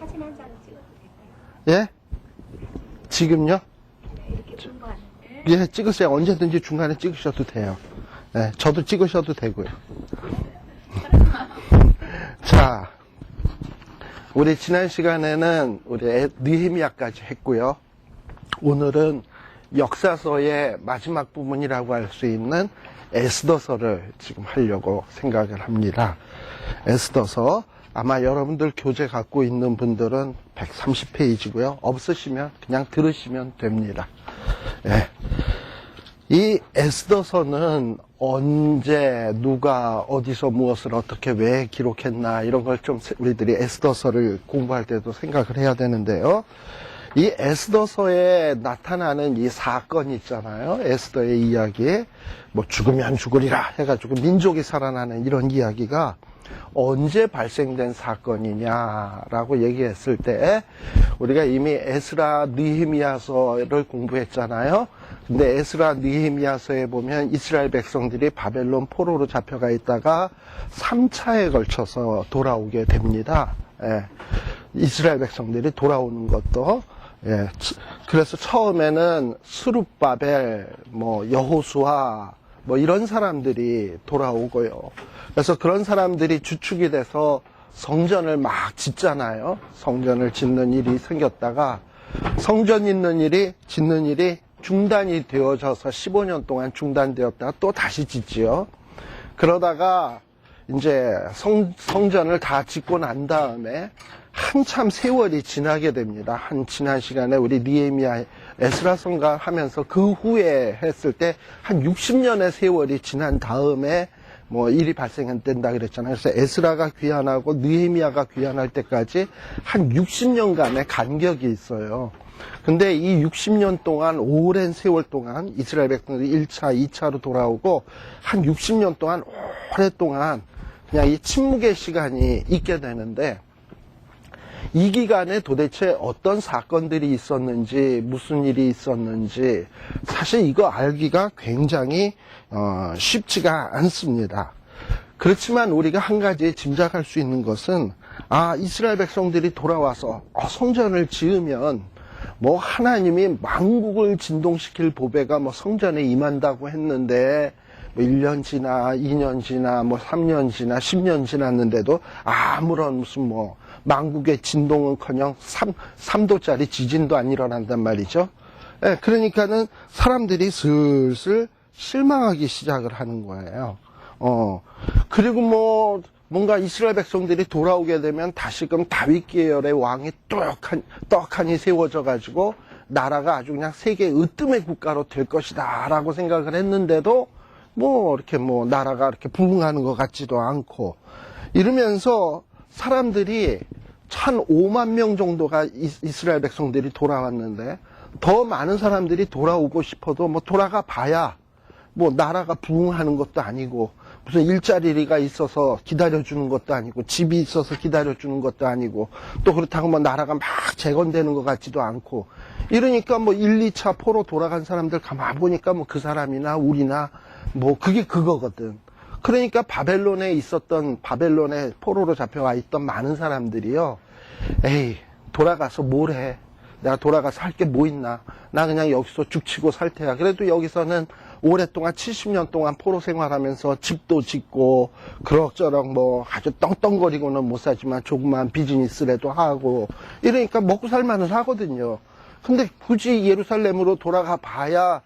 사진 한 장을 찍어도 될까요? 예? 지금요? 이렇게 중간에. 예, 찍으세요. 언제든지 중간에 찍으셔도 돼요. 예, 저도 찍으셔도 되고요. 자, 우리 지난 시간에는 우리 느헤미야까지 했고요. 오늘은 역사서의 마지막 부분이라고 할 수 있는 에스더서를 지금 하려고 생각을 합니다. 에스더서 아마 여러분들 교재 갖고 있는 분들은 130페이지고요. 없으시면 그냥 들으시면 됩니다. 예. 이 에스더서는 언제 누가 어디서 무엇을 어떻게 왜 기록했나 이런 걸 좀 우리들이 에스더서를 공부할 때도 생각을 해야 되는데요. 이 에스더서에 나타나는 이 사건이 있잖아요. 에스더의 이야기, 뭐 죽으면 죽으리라 해가지고 민족이 살아나는 이런 이야기가 언제 발생된 사건이냐라고 얘기했을 때 우리가 이미 에스라 느헤미야서를 공부했잖아요. 근데 에스라 느헤미야서에 보면 이스라엘 백성들이 바벨론 포로로 잡혀가 있다가 3차에 걸쳐서 돌아오게 됩니다. 예. 이스라엘 백성들이 돌아오는 것도 예. 그래서 처음에는 스룹바벨, 여호수아 이런 사람들이 돌아오고요. 그래서 그런 사람들이 주축이 돼서 성전을 막 짓잖아요. 성전을 짓는 일이 생겼다가 성전 짓는 일이 중단이 되어져서 15년 동안 중단되었다가 또 다시 짓지요. 그러다가 이제 성전을 다 짓고 난 다음에 한참 세월이 지나게 됩니다. 지난 시간에 우리 느헤미야 에스라서가 하면서 그 후에 했을 때 한 60년의 세월이 지난 다음에 일이 발생된다 그랬잖아요. 그래서 에스라가 귀환하고 느헤미야가 귀환할 때까지 한 60년간의 간격이 있어요. 근데 이 60년 동안 오랜 세월 동안 이스라엘 백성들이 1차, 2차로 돌아오고 한 60년 동안 오랫동안 그냥 이 침묵의 시간이 있게 되는데 이 기간에 도대체 어떤 사건들이 있었는지 무슨 일이 있었는지 사실 이거 알기가 굉장히 쉽지가 않습니다. 그렇지만 우리가 한 가지 짐작할 수 있는 것은 이스라엘 백성들이 돌아와서 성전을 지으면 하나님이 만국을 진동시킬 보배가 성전에 임한다고 했는데 1년 지나 2년 지나 3년 지나 10년 지났는데도 아무런 무슨 만국의 진동은커녕 3도짜리 지진도 안 일어난단 말이죠. 예, 그러니까는 사람들이 슬슬 실망하기 시작을 하는 거예요. 그리고 뭔가 이스라엘 백성들이 돌아오게 되면 다시금 다윗 계열의 왕이 떡하니 세워져 가지고 나라가 아주 그냥 세계 으뜸의 국가로 될 것이다 라고 생각을 했는데도 이렇게 나라가 이렇게 부흥하는 것 같지도 않고 이러면서 사람들이 1,500,000 명 정도가 이스라엘 백성들이 돌아왔는데 더 많은 사람들이 돌아오고 싶어도 돌아가 봐야 나라가 부흥하는 것도 아니고 무슨 일자리가 있어서 기다려주는 것도 아니고 집이 있어서 기다려주는 것도 아니고 또 그렇다고 나라가 막 재건되는 것 같지도 않고 이러니까 1, 2차 포로 돌아간 사람들 가만 보니까 그 사람이나 우리나 그게 그거거든. 그러니까 바벨론에 포로로 잡혀와 있던 많은 사람들이요. 에이, 돌아가서 뭘 해? 내가 돌아가서 할 게 뭐 있나? 나 그냥 여기서 죽치고 살 테야. 그래도 여기서는 오랫동안 70년 동안 포로 생활하면서 집도 짓고 그럭저럭 아주 떵떵거리고는 못 사지만 조그만 비즈니스라도 하고 이러니까 먹고 살만은 하거든요. 근데 굳이 예루살렘으로 돌아가 봐야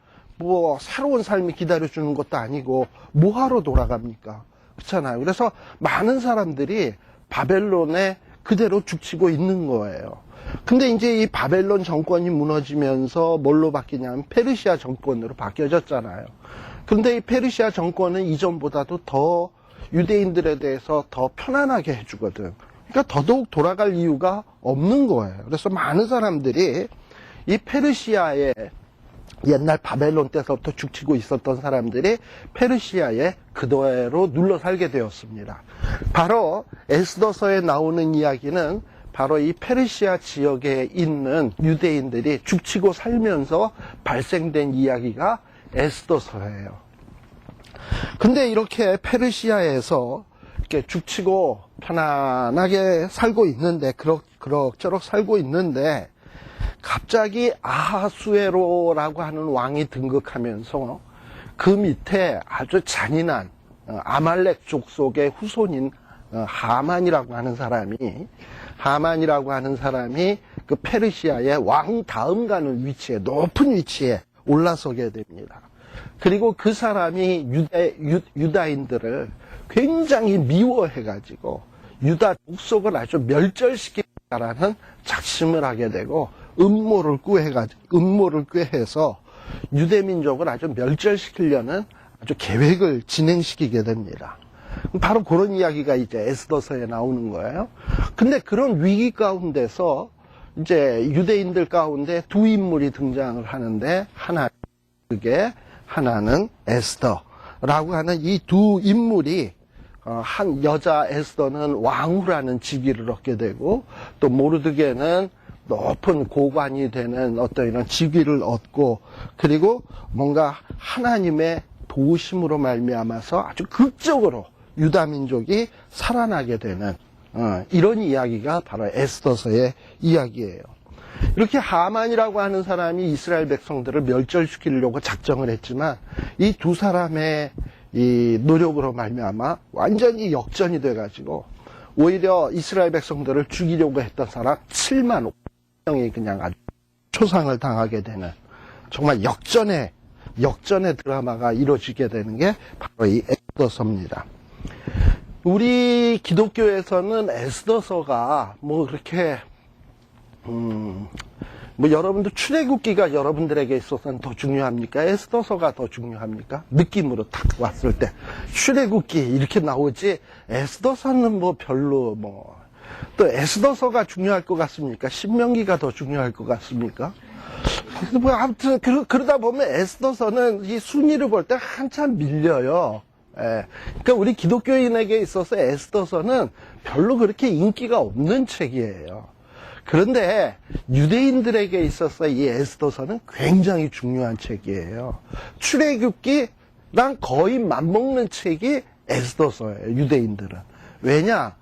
새로운 삶이 기다려주는 것도 아니고 뭐하러 돌아갑니까? 그렇잖아요. 그래서 많은 사람들이 바벨론에 그대로 죽치고 있는 거예요. 근데 이제 이 바벨론 정권이 무너지면서 뭘로 바뀌냐면 페르시아 정권으로 바뀌어졌잖아요. 근데 이 페르시아 정권은 이전보다도 더 유대인들에 대해서 더 편안하게 해주거든. 그러니까 더더욱 돌아갈 이유가 없는 거예요. 그래서 많은 사람들이 이 페르시아에 옛날 바벨론 때서부터 죽치고 있었던 사람들이 페르시아에 그대로 눌러 살게 되었습니다. 바로 에스더서에 나오는 이야기는 바로 이 페르시아 지역에 있는 유대인들이 죽치고 살면서 발생된 이야기가 에스더서예요. 근데 이렇게 페르시아에서 이렇게 죽치고 편안하게 살고 있는데 그럭저럭 살고 있는데 갑자기 아하수에로라고 하는 왕이 등극하면서 그 밑에 아주 잔인한 아말렉 족속의 후손인 하만이라고 하는 사람이 그 페르시아의 왕 다음 가는 위치에, 높은 위치에 올라서게 됩니다. 그리고 그 사람이 유다인들을 굉장히 미워해가지고 유다 족속을 아주 멸절시키겠다라는 작심을 하게 되고 음모를 꾀해서 유대민족을 아주 멸절시키려는 아주 계획을 진행시키게 됩니다. 바로 그런 이야기가 이제 에스더서에 나오는 거예요. 근데 그런 위기 가운데서 이제 유대인들 가운데 두 인물이 등장을 하는데 하나는 에스더라고 하는 이 두 인물이 한 여자 에스더는 왕후라는 직위를 얻게 되고 또 모르드게는 높은 고관이 되는 어떤 이런 직위를 얻고 그리고 뭔가 하나님의 도우심으로 말미암아서 아주 극적으로 유다 민족이 살아나게 되는 이런 이야기가 바로 에스더서의 이야기예요. 이렇게 하만이라고 하는 사람이 이스라엘 백성들을 멸절시키려고 작정을 했지만 이 두 사람의 이 노력으로 말미암아 완전히 역전이 돼가지고 오히려 이스라엘 백성들을 죽이려고 했던 사람 7만 5천명이 그냥 아주 초상을 당하게 되는 정말 역전의 드라마가 이루어지게 되는 게 바로 이 에스더서입니다. 우리 기독교에서는 에스더서가 뭐 그렇게 뭐 여러분들 출애굽기가 여러분들에게 있어서는 더 중요합니까? 에스더서가 더 중요합니까? 느낌으로 딱 왔을 때 출애굽기 이렇게 나오지 에스더서는 뭐 별로 또 에스더서가 중요할 것 같습니까? 신명기가 더 중요할 것 같습니까? 뭐 아무튼 그러다 보면 에스더서는 이 순위를 볼 때 한참 밀려요. 예. 그러니까 우리 기독교인에게 있어서 에스더서는 별로 그렇게 인기가 없는 책이에요. 그런데 유대인들에게 있어서 이 에스더서는 굉장히 중요한 책이에요. 출애굽기랑 거의 맞먹는 책이 에스더서예요. 유대인들은. 왜냐?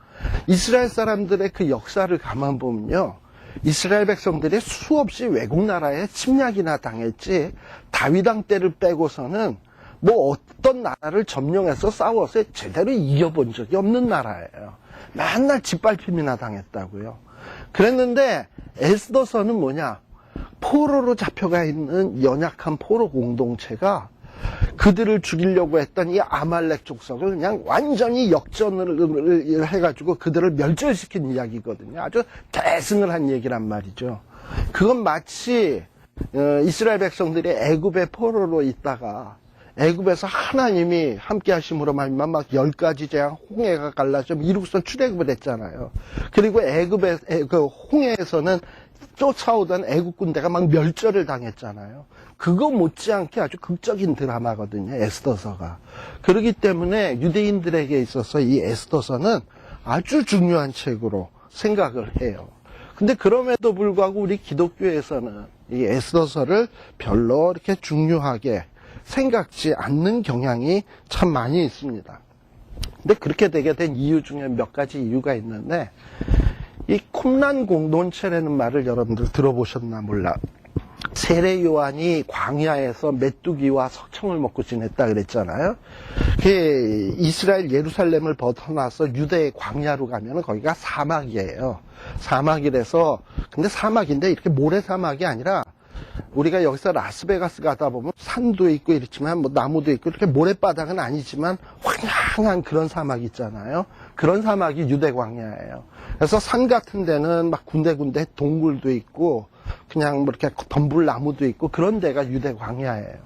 이스라엘 사람들의 그 역사를 가만 보면요. 이스라엘 백성들이 수없이 외국 나라에 침략이나 당했지 다윗 왕 때를 빼고서는 뭐 어떤 나라를 점령해서 싸워서 제대로 이겨본 적이 없는 나라예요. 맨날 짓밟힘이나 당했다고요. 그랬는데 에스더서는 뭐냐? 포로로 잡혀가 있는 연약한 포로 공동체가 그들을 죽이려고 했던 이 아말렉 족속을 그냥 완전히 역전을 해가지고 그들을 멸절시킨 이야기거든요. 아주 대승을 한 얘기란 말이죠. 그건 마치 이스라엘 백성들이 애굽의 포로로 있다가 애굽에서 하나님이 함께 하심으로 말미암아 막 10가지 재앙 홍해가 갈라져 이룩선 출애굽을 했잖아요. 그리고 애굽의 그 홍해에서는 쫓아오던 애굽 군대가 막 멸절을 당했잖아요. 그거 못지않게 아주 극적인 드라마거든요. 에스더서가. 그렇기 때문에 유대인들에게 있어서 이 에스더서는 아주 중요한 책으로 생각을 해요. 근데 그럼에도 불구하고 우리 기독교에서는 이 에스더서를 별로 이렇게 중요하게 생각지 않는 경향이 참 많이 있습니다. 근데 그렇게 되게 된 이유 중에 몇 가지 이유가 있는데 이 쿰란 공동체라는 말을 여러분들 들어보셨나 몰라. 세례 요한이 광야에서 메뚜기와 석청을 먹고 지냈다 그랬잖아요. 그 이스라엘 예루살렘을 벗어나서 유대의 광야로 가면 거기가 사막이에요. 사막이라서 근데 사막인데 이렇게 모래 사막이 아니라 우리가 여기서 라스베가스 가다 보면 산도 있고 이렇지만 뭐 나무도 있고 이렇게 모래바닥은 아니지만 황량한 그런 사막 있잖아요. 그런 사막이 유대 광야예요. 그래서 산 같은 데는 막 군데군데 동굴도 있고 그냥 뭐 이렇게 덤불나무도 있고 그런 데가 유대 광야예요.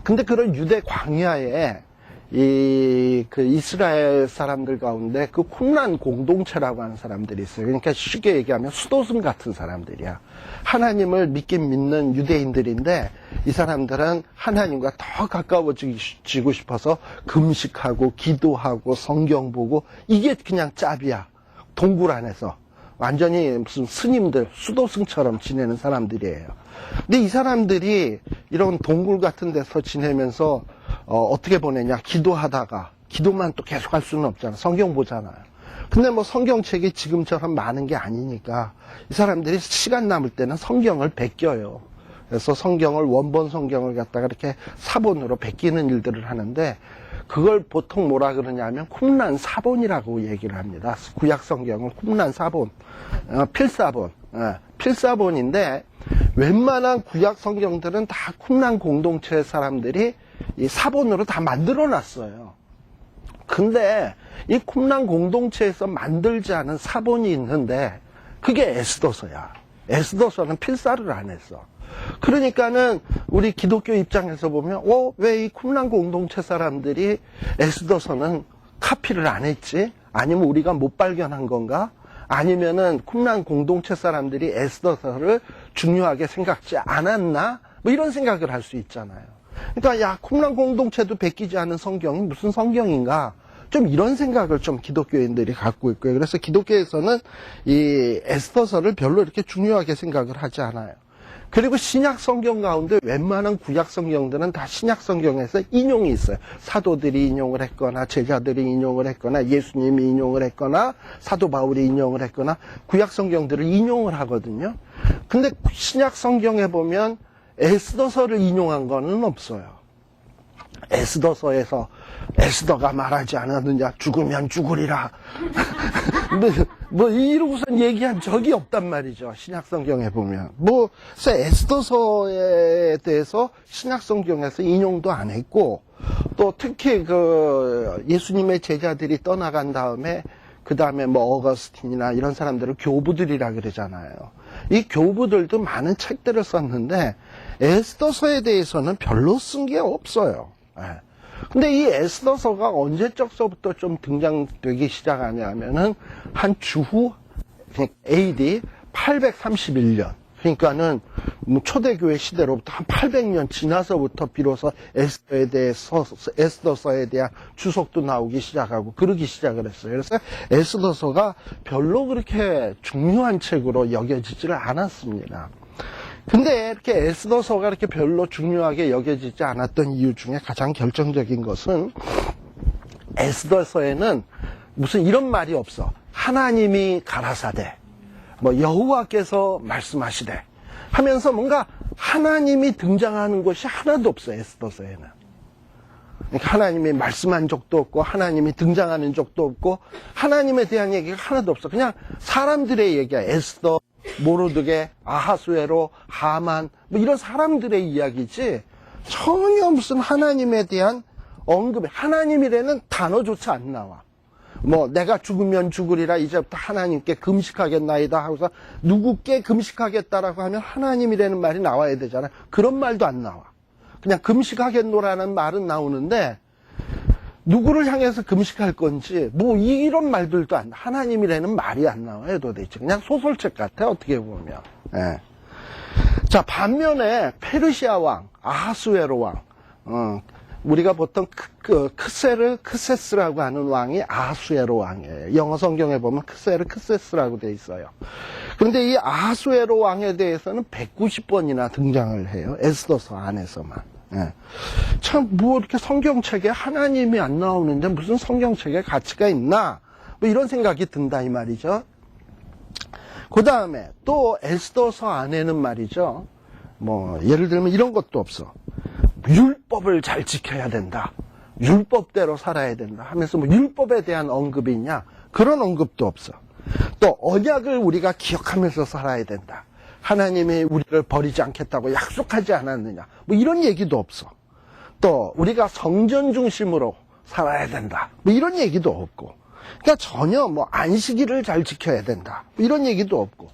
근데 그런 유대 광야에 그 이스라엘 사람들 가운데 그 쿰란 공동체라고 하는 사람들이 있어요. 그러니까 쉽게 얘기하면 수도승 같은 사람들이야. 하나님을 믿는 유대인들인데 이 사람들은 하나님과 더 가까워지고 싶어서 금식하고 기도하고 성경 보고 이게 그냥 짭이야. 동굴 안에서. 완전히 무슨 스님들, 수도승처럼 지내는 사람들이에요. 근데 이 사람들이 이런 동굴 같은 데서 지내면서 어떻게 보내냐. 기도하다가 기도만 또 계속 할 수는 없잖아. 성경 보잖아요. 근데 뭐 성경책이 지금처럼 많은 게 아니니까 이 사람들이 시간 남을 때는 성경을 베껴요. 그래서 성경을, 원본 성경을 갖다가 이렇게 사본으로 베끼는 일들을 하는데, 그걸 보통 뭐라 그러냐면 쿰란 사본이라고 얘기를 합니다. 구약 성경은 쿰란 사본, 필사본, 필사본인데, 웬만한 구약 성경들은 다 쿰란 공동체 사람들이 이 사본으로 다 만들어 놨어요. 근데 이 쿰란 공동체에서 만들지 않은 사본이 있는데, 그게 에스더서야. 에스더서는 필사를 안 했어. 그러니까는 우리 기독교 입장에서 보면 왜 이 쿰란 공동체 사람들이 에스더서는 카피를 안 했지? 아니면 우리가 못 발견한 건가? 아니면은 쿰란 공동체 사람들이 에스더서를 중요하게 생각지 않았나? 뭐 이런 생각을 할 수 있잖아요. 그러니까 야, 쿰란 공동체도 베끼지 않은 성경이 무슨 성경인가? 좀 이런 생각을 좀 기독교인들이 갖고 있고요. 그래서 기독교에서는 이 에스더서를 별로 이렇게 중요하게 생각을 하지 않아요. 그리고 신약 성경 가운데 웬만한 구약 성경들은 다 신약 성경에서 인용이 있어요. 사도들이 인용을 했거나 제자들이 인용을 했거나 예수님이 인용을 했거나 사도 바울이 인용을 했거나 구약 성경들을 인용을 하거든요. 근데 신약 성경에 보면 에스더서를 인용한 거는 없어요. 에스더서에서 에스더가 말하지 않았느냐, 죽으면 죽으리라. 이러고선 얘기한 적이 없단 말이죠. 신약성경에 보면. 그래서 에스더서에 대해서 신약성경에서 인용도 안 했고, 또 특히 예수님의 제자들이 떠나간 다음에, 그 다음에 어거스틴이나 이런 사람들을 교부들이라 그러잖아요. 이 교부들도 많은 책들을 썼는데, 에스더서에 대해서는 별로 쓴 게 없어요. 근데 이 에스더서가 언제적서부터 좀 등장되기 시작하냐면은 한 주후 AD 831년, 그러니까는 초대교회 시대로부터 한 800년 지나서부터 비로소 에스더서에 대한 주석도 나오기 시작하고 그러기 시작을 했어요. 그래서 에스더서가 별로 그렇게 중요한 책으로 여겨지지를 않았습니다. 근데 이렇게 에스더서가 이렇게 별로 중요하게 여겨지지 않았던 이유 중에 가장 결정적인 것은 에스더서에는 무슨 이런 말이 없어. 하나님이 가라사대, 여호와께서 말씀하시되 하면서 뭔가 하나님이 등장하는 것이 하나도 없어, 에스더서에는. 그러니까 하나님이 말씀한 적도 없고 하나님이 등장하는 적도 없고 하나님에 대한 얘기가 하나도 없어. 그냥 사람들의 얘기야. 에스더, 모르드게, 아하수에로, 하만 이런 사람들의 이야기지 전혀 무슨 하나님에 대한 언급이, 하나님이라는 단어조차 안 나와. 내가 죽으면 죽으리라, 이제부터 하나님께 금식하겠나이다 하고서 누구께 금식하겠다라고 하면 하나님이라는 말이 나와야 되잖아요. 그런 말도 안 나와. 그냥 금식하겠노라는 말은 나오는데 누구를 향해서 금식할 건지 이런 말들도 하나님이라는 말이 안 나와요, 도대체. 그냥 소설책 같아, 어떻게 보면. 예. 자, 반면에 페르시아 왕, 아하수에로 왕, 우리가 보통 크세스라고 하는 왕이 아하수에로 왕이에요. 영어 성경에 보면 크세스라고 돼 있어요. 그런데 이 아하수에로 왕에 대해서는 190번이나 등장을 해요. 에스더서 안에서만. 예. 참, 이렇게 성경책에 하나님이 안 나오는데 무슨 성경책에 가치가 있나? 이런 생각이 든다, 이 말이죠. 그 다음에 또 에스더서 안에는 말이죠. 예를 들면 이런 것도 없어. 율법을 잘 지켜야 된다. 율법대로 살아야 된다. 하면서 율법에 대한 언급이 있냐? 그런 언급도 없어. 또 언약을 우리가 기억하면서 살아야 된다. 하나님이 우리를 버리지 않겠다고 약속하지 않았느냐. 이런 얘기도 없어. 또 우리가 성전 중심으로 살아야 된다. 이런 얘기도 없고. 그러니까 전혀 안식일을 잘 지켜야 된다. 이런 얘기도 없고.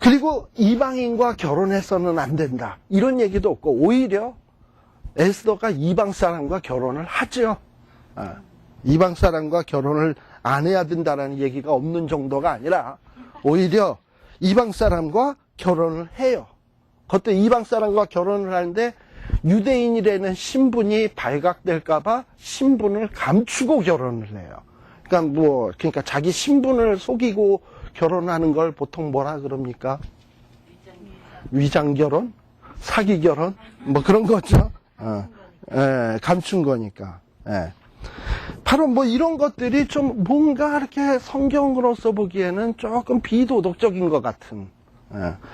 그리고 이방인과 결혼해서는 안 된다. 이런 얘기도 없고, 오히려 에스더가 이방 사람과 결혼을 하죠. 이방 사람과 결혼을 안 해야 된다라는 얘기가 없는 정도가 아니라 오히려 이방 사람과 결혼을 해요. 그것도 이방 사람과 결혼을 하는데 유대인이라는 신분이 발각될까봐 신분을 감추고 결혼을 해요. 그러니까 자기 신분을 속이고 결혼하는 걸 보통 뭐라 그럽니까? 위장결혼? 사기결혼? 그런 거죠. 감춘 거니까. 바로 뭐 이런 것들이 좀 뭔가 이렇게 성경으로서 보기에는 조금 비도덕적인 것 같은,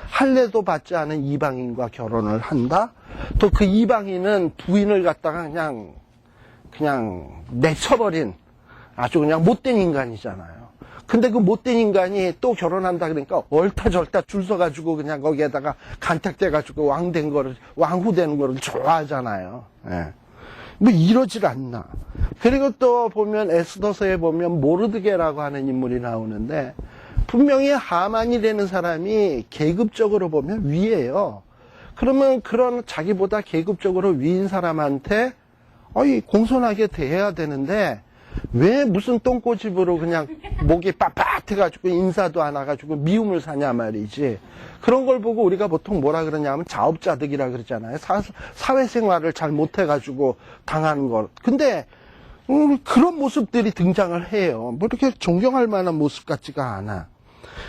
할례도 받지 않은 이방인과 결혼을 한다? 또 그 이방인은 부인을 갖다가 그냥 내쳐버린 아주 그냥 못된 인간이잖아요. 근데 그 못된 인간이 또 결혼한다 그러니까 얼타절타 줄 서가지고 그냥 거기에다가 간택돼가지고 왕후 되는 거를 좋아하잖아요. 뭐 이러질 않나. 그리고 또 보면 에스더서에 보면 모르드게라고 하는 인물이 나오는데 분명히 하만이라는 사람이 계급적으로 보면 위예요. 그러면 그런 자기보다 계급적으로 위인 사람한테 공손하게 대해야 되는데 왜 무슨 똥꼬집으로 그냥 목이 빳빳해가지고 인사도 안 와가지고 미움을 사냐 말이지. 그런 걸 보고 우리가 보통 뭐라 그러냐면 자업자득이라 그러잖아요. 사회생활을 잘 못해가지고 당하는 걸. 근데 그런 모습들이 등장을 해요. 뭐 이렇게 존경할 만한 모습 같지가 않아.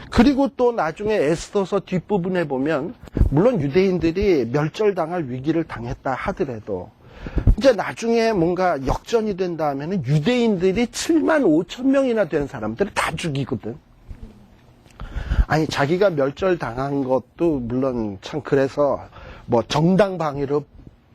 그리고 또 나중에 에스더서 뒷부분에 보면 물론 유대인들이 멸절당할 위기를 당했다 하더라도 이제 나중에 뭔가 역전이 된 다음에는 유대인들이 7만 5천 명이나 된 사람들을 다 죽이거든. 아니 자기가 멸절당한 것도 물론 참 그래서 뭐 정당방위로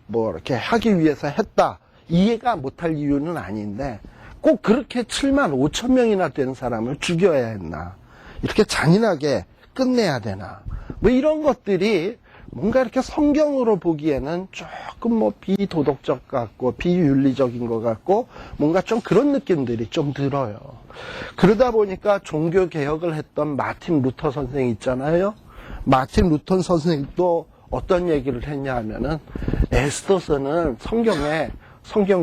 뭐 이렇게 하기 위해서 했다 이해가 못할 이유는 아닌데 꼭 그렇게 7만 5천 명이나 된 사람을 죽여야 했나, 이렇게 잔인하게 끝내야 되나, 뭐 이런 것들이 뭔가 이렇게 성경으로 보기에는 조금 뭐 비도덕적 같고 비윤리적인 것 같고 뭔가 좀 그런 느낌들이 좀 들어요. 그러다 보니까 종교개혁을 했던 마틴 루터 선생 있잖아요. 마틴 루터 선생도 어떤 얘기를 했냐 하면은 에스더서는 성경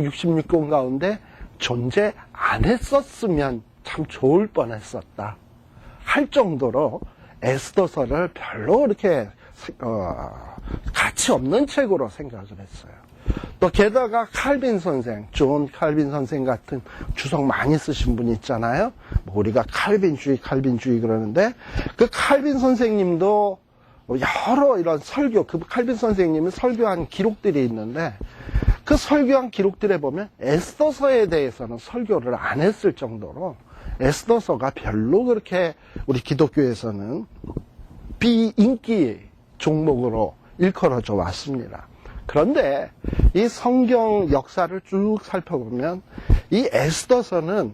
66권 가운데 존재 안 했었으면 참 좋을 뻔했었다 할 정도로 에스더서를 별로 이렇게 가치 없는 책으로 생각을 했어요. 또 게다가 칼빈 선생, 존 칼빈 선생 같은 주석 많이 쓰신 분 있잖아요. 뭐 우리가 칼빈주의 그러는데 그 칼빈 선생님도 여러 이런 설교, 그 칼빈 선생님은 설교한 기록들이 있는데 그 설교한 기록들에 보면 에스더서에 대해서는 설교를 안 했을 정도로 에스더서가 별로 그렇게 우리 기독교에서는 비인기 종목으로 일컬어져 왔습니다. 그런데 이 성경 역사를 쭉 살펴보면 이 에스더서는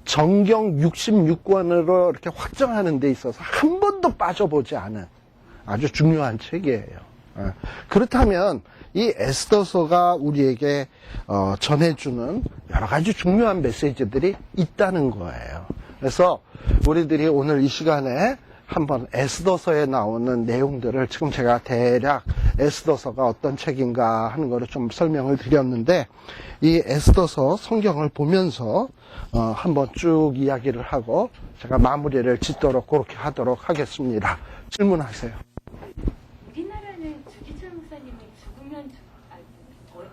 정경 66권으로 이렇게 확정하는 데 있어서 한 번도 빠져보지 않은 아주 중요한 책이에요. 그렇다면 이 에스더서가 우리에게 전해주는 여러 가지 중요한 메시지들이 있다는 거예요. 그래서 우리들이 오늘 이 시간에 한번 에스더서에 나오는 내용들을 지금 제가 대략 에스더서가 어떤 책인가 하는 거를 좀 설명을 드렸는데 이 에스더서 성경을 보면서 한번 쭉 이야기를 하고 제가 마무리를 짓도록 그렇게 하도록 하겠습니다. 질문하세요. 우리나라는 주기철 목사님이 죽으면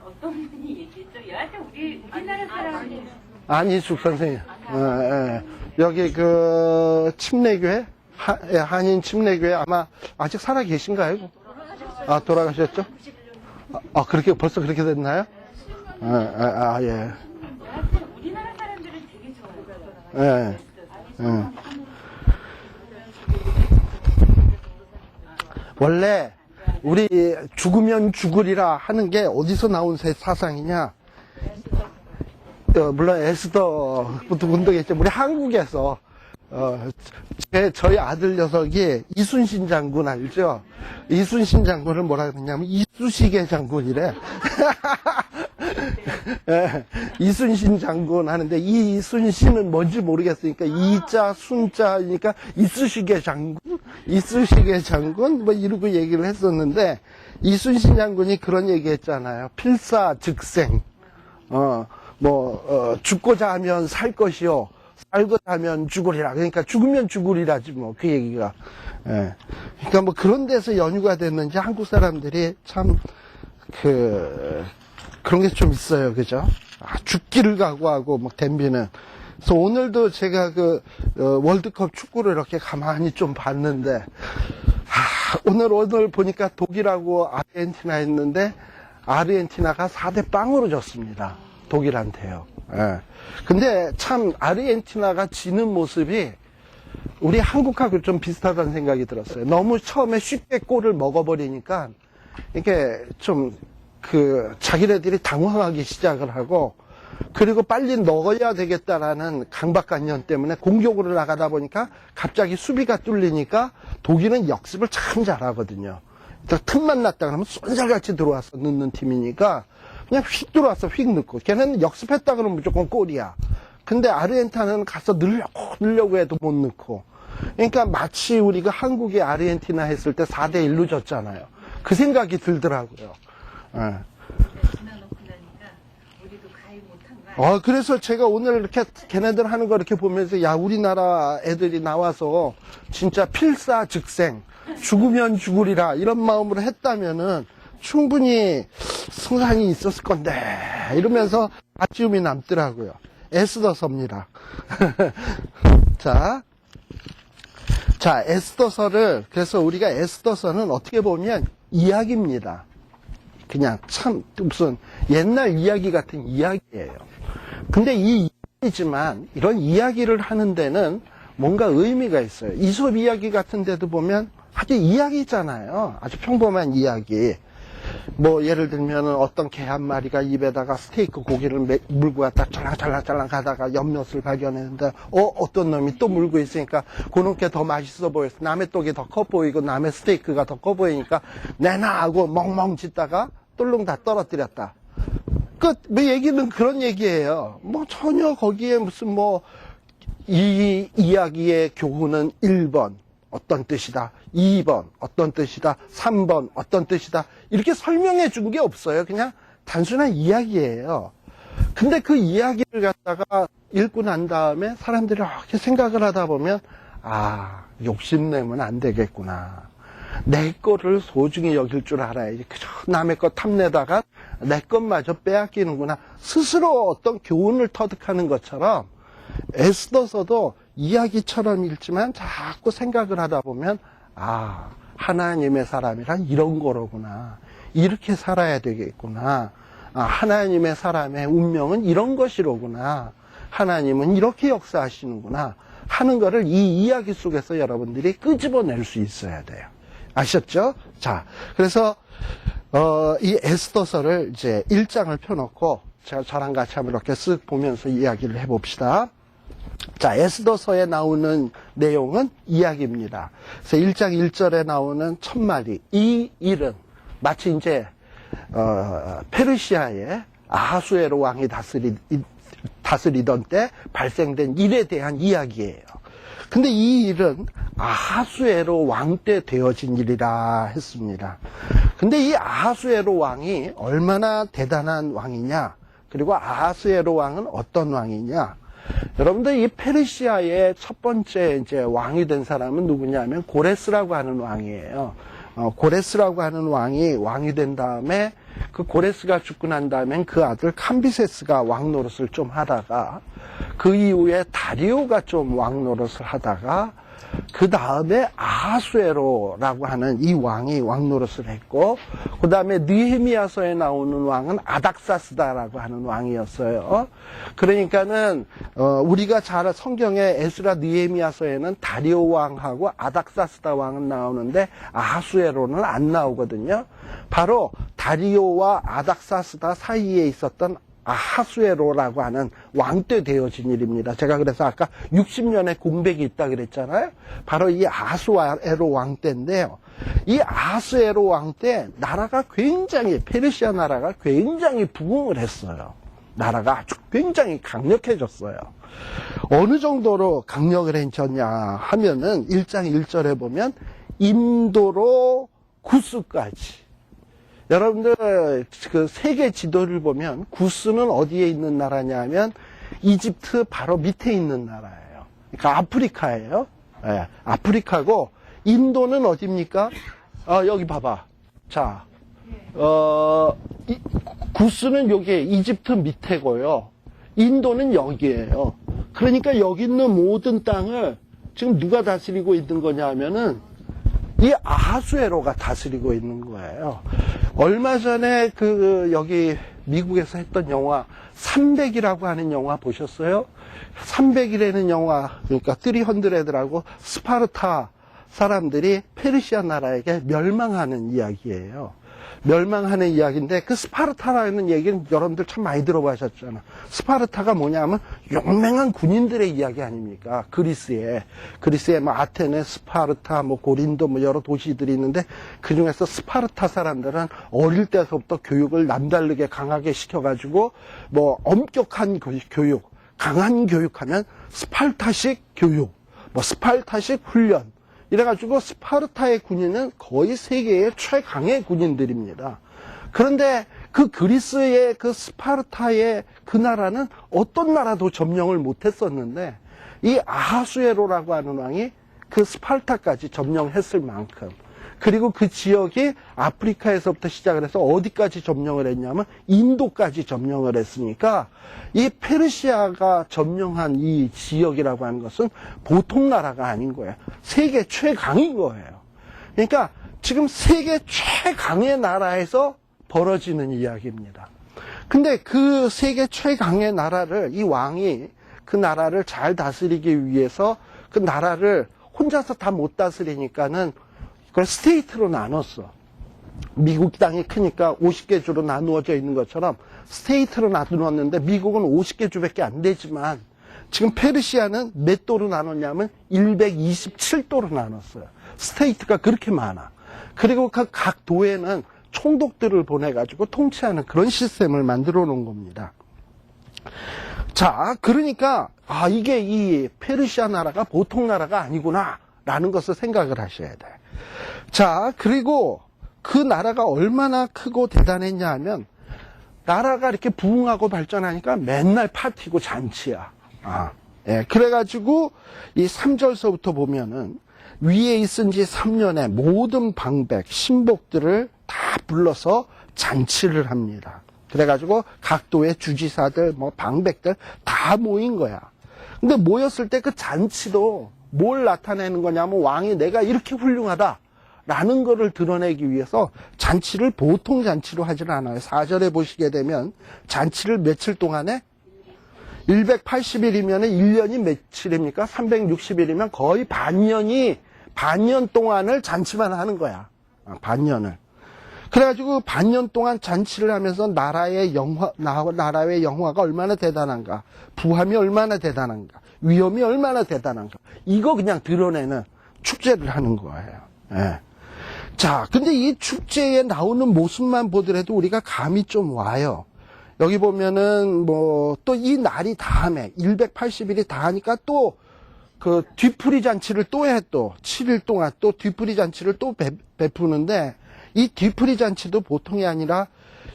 어떤 분이 얘기했죠? 여하튼 우리나라 사람이 안희숙 선생님. 여기 그 침례교회 한인 침례교회 아마 아직 살아 계신가요? 아, 돌아가셨죠? 그렇게 벌써 그렇게 됐나요? 예. 우리나라 사람들은 되게 좋아해요. 원래 우리 죽으면 죽으리라 하는 게 어디서 나온 사상이냐? 물론 에스더부터 운동했죠. 우리 한국에서 저희 아들 녀석이 이순신 장군 알죠? 이순신 장군을 뭐라 그러냐면 이쑤시개 장군이래. 이순신 장군 하는데 이 이순신은 뭔지 모르겠으니까 이자 순자니까 이쑤시개 장군 뭐 이러고 얘기를 했었는데 이순신 장군이 그런 얘기 했잖아요. 필사즉생. 죽고자 하면 살 것이요. 살고자 하면 죽으리라. 그러니까 죽으면 죽으리라지 뭐, 그 얘기가. 그러니까 뭐 그런 데서 연유가 됐는지 한국 사람들이 참, 그런 게 좀 있어요. 그죠? 죽기를 각오하고 막 덤비는. 그래서 오늘도 제가 월드컵 축구를 이렇게 가만히 좀 봤는데, 오늘 보니까 독일하고 아르헨티나 했는데, 아르헨티나가 4대 0으로 졌습니다. 독일한테요. 예. 근데 참 아르헨티나가 지는 모습이 우리 한국하고 좀 비슷하다는 생각이 들었어요. 너무 처음에 쉽게 골을 먹어버리니까 이게 좀 자기네들이 당황하기 시작을 하고, 그리고 빨리 넣어야 되겠다라는 강박관념 때문에 공격으로 나가다 보니까 갑자기 수비가 뚫리니까 독일은 역습을 참 잘하거든요. 틈만 났다 그러면 쏜살같이 들어와서 넣는 팀이니까 그냥 휙 들어와서 휙 넣고, 걔네는 역습했다 그러면 무조건 골이야. 근데 아르헨티나는 가서 넣으려고 해도 못 넣고. 그러니까 마치 우리가 한국이 아르헨티나 했을 때 4대1로 졌잖아요. 그 생각이 들더라고요. 예. 지나놓고 나니까 우리도 가입 못한 거 아니야? 그래서 제가 오늘 이렇게 걔네들 하는 거 이렇게 보면서, 야, 우리나라 애들이 나와서 진짜 필사즉생, 죽으면 죽으리라, 이런 마음으로 했다면은 충분히 승산이 있었을 건데, 이러면서 아쉬움이 남더라고요. 애쓰더서입니다. 자, 애쓰더서를, 그래서 우리가 애쓰더서는 어떻게 보면 이야기입니다. 그냥 참 무슨 옛날 이야기 같은 이야기예요. 근데 이 이야기지만 이런 이야기를 하는 데는 뭔가 의미가 있어요. 이솝 이야기 같은 데도 보면 아주 이야기잖아요. 아주 평범한 이야기. 뭐 예를 들면 어떤 개 한 마리가 입에다가 스테이크 고기를 물고 갔다 찰랑찰랑 가다가 엿몇을 발견했는데 어떤 놈이 또 물고 있으니까 그놈 게 더 맛있어 보였어. 남의 떡이 더 커 보이고 남의 스테이크가 더 커 보이니까 내놔 하고 멍멍 짖다가 똘롱 다 떨어뜨렸다. 끝. 뭐 얘기는 그런 얘기예요. 뭐 전혀 거기에 무슨 이 이야기의 교훈은 1번 어떤 뜻이다, 2번 어떤 뜻이다, 3번 어떤 뜻이다, 이렇게 설명해 준 게 없어요. 그냥 단순한 이야기예요. 근데 그 이야기를 갖다가 읽고 난 다음에 사람들이 이렇게 생각을 하다 보면, 욕심내면 안 되겠구나. 내 거를 소중히 여길 줄 알아야지. 그저 남의 거 탐내다가 내 것마저 빼앗기는구나. 스스로 어떤 교훈을 터득하는 것처럼 애쓰더서도 이야기처럼 읽지만 자꾸 생각을 하다 보면, 하나님의 사람이란 이런 거로구나. 이렇게 살아야 되겠구나. 하나님의 사람의 운명은 이런 것이로구나. 하나님은 이렇게 역사하시는구나. 하는 거를 이 이야기 속에서 여러분들이 끄집어낼 수 있어야 돼요. 아셨죠? 자, 그래서 이 에스더서를 이제 1장을 펴놓고 제가 저랑 같이 한번 이렇게 쓱 보면서 이야기를 해봅시다. 자, 에스더서에 나오는 내용은 이야기입니다. 그래서 1장 1절에 나오는 첫마디, 이 일은 마치 이제 페르시아의 아하수에로 왕이 다스리던 때 발생된 일에 대한 이야기예요. 근데 이 일은 아하수에로 왕 때 되어진 일이라 했습니다. 근데 이 아하수에로 왕이 얼마나 대단한 왕이냐, 그리고 아하수에로 왕은 어떤 왕이냐. 여러분들, 이 페르시아의 첫 번째 이제 왕이 된 사람은 누구냐면 고레스라고 하는 왕이에요. 고레스라고 하는 왕이 된 다음에, 그 고레스가 죽고 난 다음엔 그 아들 캄비세스가 왕 노릇을 좀 하다가, 그 이후에 다리오가 좀 왕 노릇을 하다가, 그 다음에 아하수에로라고 하는 이 왕이 왕 노릇을 했고, 그 다음에 느헤미야서에 나오는 왕은 아닥사스다라고 하는 왕이었어요. 그러니까는 우리가 잘 성경에 에스라 느헤미야서에는 다리오 왕하고 아닥사스다 왕은 나오는데 아하수에로는 안 나오거든요. 바로 다리오와 아닥사스다 사이에 있었던 아하수에로라고 하는 왕 때 되어진 일입니다. 제가 그래서 아까 60년의 공백이 있다 그랬잖아요. 바로 이 아하수에로 왕 때인데요. 이 아하수에로 왕 때 나라가 굉장히, 페르시아 나라가 굉장히 부흥을 했어요. 나라가 아주 굉장히 강력해졌어요. 어느 정도로 강력을 했냐 하면은 1장 1절에 보면 인도로 구스까지. 여러분들, 그 세계 지도를 보면 구스는 어디에 있는 나라냐 하면 이집트 바로 밑에 있는 나라예요. 그러니까 아프리카예요. 네, 아프리카고, 인도는 어디입니까? 여기 봐봐. 자, 구스는 여기 이집트 밑에고요. 인도는 여기예요. 그러니까 여기 있는 모든 땅을 지금 누가 다스리고 있는 거냐 하면은 이 아하수에로가 다스리고 있는 거예요. 얼마 전에 여기 미국에서 했던 영화 300이라고 하는 영화 보셨어요? 300이라는 영화, 그러니까 300라고 스파르타 사람들이 페르시아 나라에게 멸망하는 이야기예요. 멸망하는 이야기인데, 그 스파르타라는 얘기는 여러분들 참 많이 들어보셨잖아. 스파르타가 뭐냐면 용맹한 군인들의 이야기 아닙니까? 그리스에 뭐 아테네, 스파르타, 뭐 고린도, 뭐 여러 도시들이 있는데, 그 중에서 스파르타 사람들은 어릴 때서부터 교육을 남다르게 강하게 시켜가지고 뭐 엄격한 교육, 강한 교육하면 스파르타식 교육, 뭐 스파르타식 훈련, 이래가지고 스파르타의 군인은 거의 세계의 최강의 군인들입니다. 그런데 그 그리스의 그 스파르타의 그 나라는 어떤 나라도 점령을 못했었는데, 이 아하수에로라고 하는 왕이 그 스파르타까지 점령했을 만큼, 그리고 그 지역이 아프리카에서부터 시작을 해서 어디까지 점령을 했냐면 인도까지 점령을 했으니까, 이 페르시아가 점령한 이 지역이라고 하는 것은 보통 나라가 아닌 거예요. 세계 최강인 거예요. 그러니까 지금 세계 최강의 나라에서 벌어지는 이야기입니다. 근데 그 세계 최강의 나라를, 이 왕이 그 나라를 잘 다스리기 위해서 그 나라를 혼자서 다 못 다스리니까는 그걸 스테이트로 나눴어. 미국 땅이 크니까 50개 주로 나누어져 있는 것처럼 스테이트로 나누었는데, 미국은 50개 주밖에 안 되지만 지금 페르시아는 몇 도로 나눴냐면 127도로 나눴어요. 스테이트가 그렇게 많아. 그리고 그 각 도에는 총독들을 보내가지고 통치하는 그런 시스템을 만들어 놓은 겁니다. 자, 그러니까 이게 이 페르시아 나라가 보통 나라가 아니구나 라는 것을 생각을 하셔야 돼. 자, 그리고 그 나라가 얼마나 크고 대단했냐 하면, 나라가 이렇게 부흥하고 발전하니까 맨날 파티고 잔치야. 그래가지고 이 3절서부터 보면은 위에 있은 지 3년에 모든 방백, 신복들을 다 불러서 잔치를 합니다. 그래가지고 각 도의 주지사들, 뭐 방백들 다 모인 거야. 근데 모였을 때 그 잔치도 뭘 나타내는 거냐면, 왕이 내가 이렇게 훌륭하다 라는 거를 드러내기 위해서 잔치를 보통 잔치로 하질 않아요. 4절에 보시게 되면 잔치를 며칠 동안에 180일이면 1년이 며칠입니까? 360일이면 거의 반년 동안을 잔치만 하는 거야. 반년을. 그래가지고 반년 동안 잔치를 하면서 나라의 영화가 얼마나 대단한가, 부함이 얼마나 대단한가, 위엄이 얼마나 대단한가, 이거 그냥 드러내는 축제를 하는 거예요. 예. 자, 근데 이 축제에 나오는 모습만 보더라도 우리가 감이 좀 와요. 여기 보면은 뭐 또 이 날이 다음에 180일이 다하니까 또 그 뒤풀이 잔치를 또 해, 또 7일 동안 또 뒤풀이 잔치를 또 베푸는데, 이 뒤풀이 잔치도 보통이 아니라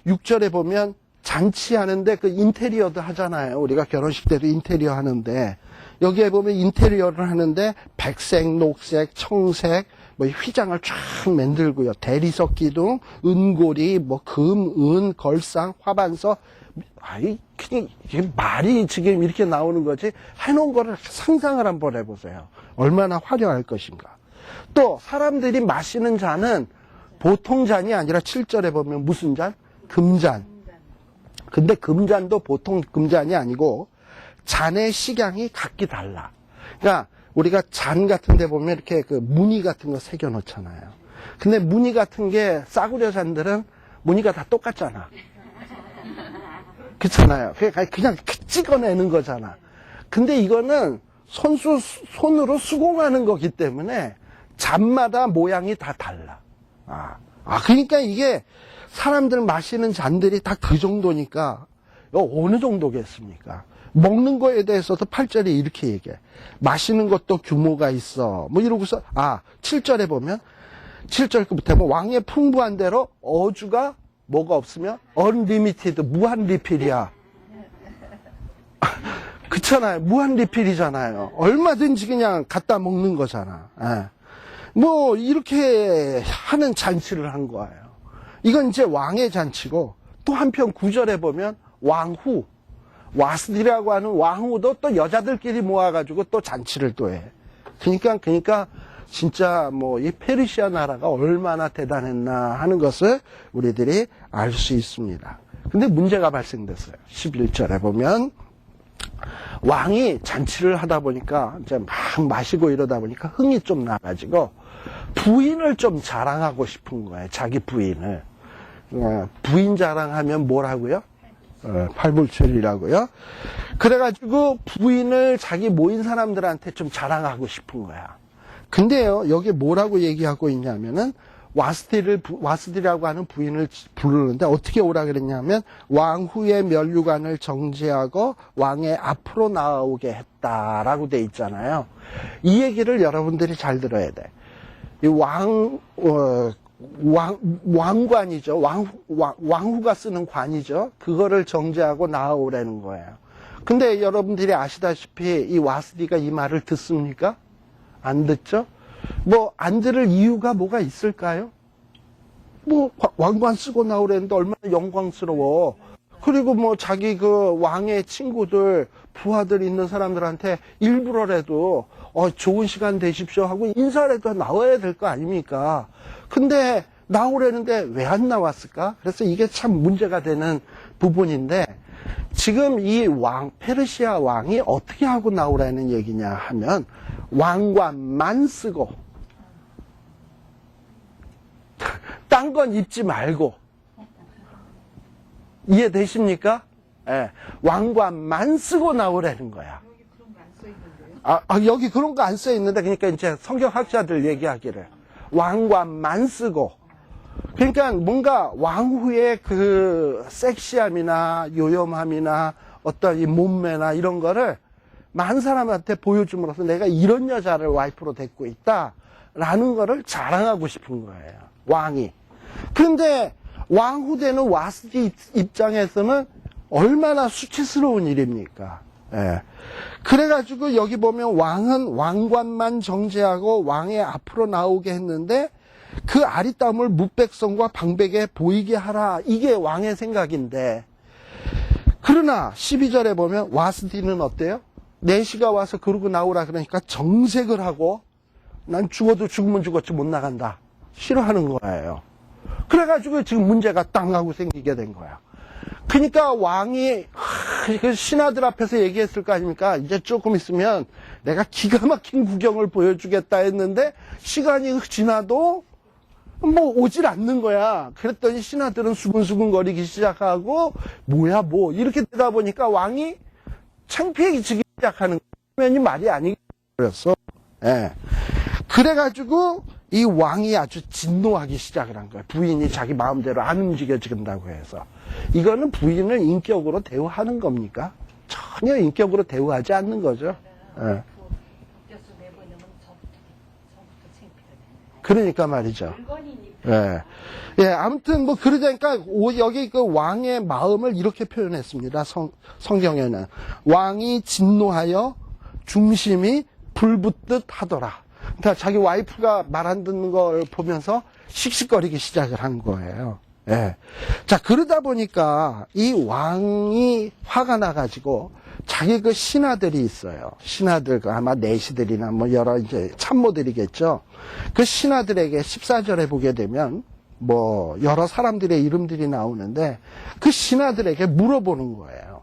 6절에 보면 잔치하는데 그 인테리어도 하잖아요. 우리가 결혼식 때도 인테리어 하는데, 여기에 보면 인테리어를 하는데 백색, 녹색, 청색, 뭐 휘장을 쫙 만들고요. 대리석 기둥, 은고리, 뭐 금, 은, 걸상, 화반석. 그냥 이게 말이 지금 이렇게 나오는 거지, 해놓은 거를 상상을 한번 해보세요. 얼마나 화려할 것인가. 또 사람들이 마시는 잔은 보통 잔이 아니라 7절에 보면 무슨 잔? 금잔. 근데 금잔도 보통 금잔이 아니고 잔의 식양이 각기 달라. 그러니까 우리가 잔 같은 데 보면 이렇게 그 무늬 같은 거 새겨 놓잖아요. 근데 무늬 같은 게 싸구려 잔들은 무늬가 다 똑같잖아. 그렇잖아요. 그냥 찍어내는 거잖아. 근데 이거는 손으로 수공하는 거기 때문에 잔마다 모양이 다 달라. 그러니까 이게 사람들 마시는 잔들이 다 그 정도니까 어느 정도겠습니까? 먹는 거에 대해서도 8절에 이렇게 얘기해. 마시는 것도 규모가 있어. 뭐 이러고서 7절에 보면 7절 끝에 뭐 왕의 풍부한 대로 어주가 뭐가 없으면 unlimited, 무한 리필이야. 그렇잖아요. 무한 리필이잖아요. 얼마든지 그냥 갖다 먹는 거잖아. 뭐 이렇게 하는 잔치를 한 거예요. 이건 이제 왕의 잔치고, 또 한편 9절에 보면 왕후, 와스디라고 하는 왕후도 또 여자들끼리 모아가지고 또 잔치를 또 해. 그러니까 진짜 뭐 이 페르시아 나라가 얼마나 대단했나 하는 것을 우리들이 알 수 있습니다. 근데 문제가 발생됐어요. 11절에 보면 왕이 잔치를 하다 보니까 이제 막 마시고 이러다 보니까 흥이 좀 나가지고 부인을 좀 자랑하고 싶은 거예요. 자기 부인을. 부인 자랑하면 뭐라고요? 팔불출이라고요. 그래가지고 부인을 자기 모인 사람들한테 좀 자랑하고 싶은 거야. 근데요, 여기 뭐라고 얘기하고 있냐면은 와스디라고 하는 부인을 부르는데 어떻게 오라 그랬냐면 왕후의 면류관을 정지하고 왕의 앞으로 나오게 했다라고 돼 있잖아요. 이 얘기를 여러분들이 잘 들어야 돼. 이 왕관이죠. 왕후가 쓰는 관이죠. 그거를 정지하고 나오라는 거예요. 근데 여러분들이 아시다시피 이 와스디가 이 말을 듣습니까? 안 듣죠? 뭐 안 들을 이유가 뭐가 있을까요? 뭐 왕관 쓰고 나오라는데 얼마나 영광스러워. 그리고 뭐 자기 그 왕의 친구들, 부하들 있는 사람들한테 일부러라도 좋은 시간 되십시오 하고 인사라도 나와야 될 거 아닙니까? 근데 나오라는데 왜 안 나왔을까? 그래서 이게 참 문제가 되는 부분인데 지금 이 페르시아 왕이 어떻게 하고 나오라는 얘기냐 하면 왕관만 쓰고 딴 건 입지 말고 이해되십니까? 예, 왕관만 쓰고 나오라는 거야. 여기 그런 거 안 써 있는데요? 여기 그런 거 안 써 있는데 그러니까 이제 성경학자들 얘기하기를 왕관만 쓰고 그러니까 뭔가 왕후의 그 섹시함이나 요염함이나 어떤 이 몸매나 이런 거를 많은 사람한테 보여줌으로써 내가 이런 여자를 와이프로 데리고 있다라는 거를 자랑하고 싶은 거예요. 왕이. 그런데 왕후 되는 와스디 입장에서는 얼마나 수치스러운 일입니까? 예. 그래가지고 여기 보면 왕은 왕관만 정지하고 왕의 앞으로 나오게 했는데 그 아리따움을 뭇백성과 방백에 보이게 하라. 이게 왕의 생각인데 그러나 12절에 보면 와스디는 어때요? 내시가 와서 그러고 나오라 그러니까 정색을 하고 난 죽어도 죽으면 죽었지 못 나간다. 싫어하는 거예요. 그래가지고 지금 문제가 땅 하고 생기게 된 거야. 그러니까 왕이 신하들 앞에서 얘기했을 거 아닙니까? 이제 조금 있으면 내가 기가 막힌 구경을 보여주겠다 했는데 시간이 지나도 뭐 오질 않는 거야. 그랬더니 신하들은 수근수근거리기 시작하고 뭐야 뭐 이렇게 되다 보니까 왕이 창피해지기 시작하는 거면이 말이 아니겠어. 예. 그래가지고 이 왕이 아주 진노하기 시작을 한 거예요. 부인이 자기 마음대로 안 움직여진다고 해서. 이거는 부인을 인격으로 대우하는 겁니까? 전혀 인격으로 대우하지 않는 거죠. 예. 벗겨서 내보내면 저부터 창피하네. 그러니까 말이죠. 물건이니까. 예. 예, 아무튼 뭐 그러니까 여기 그 왕의 마음을 이렇게 표현했습니다. 성경에는 왕이 진노하여 중심이 불붙듯 하더라. 그러니까 자기 와이프가 말 안 듣는 걸 보면서 씩씩거리기 시작을 한 거예요. 예. 자, 그러다 보니까 이 왕이 화가 나가지고 자기 그 신하들이 있어요. 신하들, 아마 내시들이나 뭐 여러 이제 참모들이겠죠. 그 신하들에게 14절에 보게 되면 뭐 여러 사람들의 이름들이 나오는데 그 신하들에게 물어보는 거예요.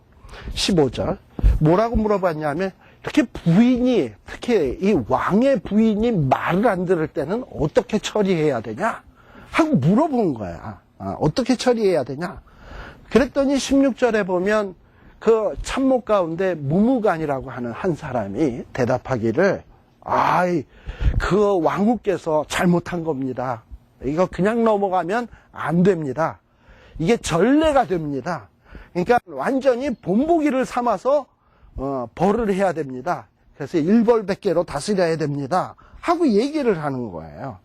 15절. 뭐라고 물어봤냐면 이렇게 부인이, 특히 이 왕의 부인이 말을 안 들을 때는 어떻게 처리해야 되냐? 하고 물어본 거야. 어떻게 처리해야 되냐? 그랬더니 16절에 보면 그 참모 가운데 무무간이라고 하는 한 사람이 대답하기를, 그 왕후께서 잘못한 겁니다. 이거 그냥 넘어가면 안 됩니다. 이게 전례가 됩니다. 그러니까 완전히 본보기를 삼아서 벌을 해야 됩니다. 그래서 일벌백계로 다스려야 됩니다. 하고 얘기를 하는 거예요.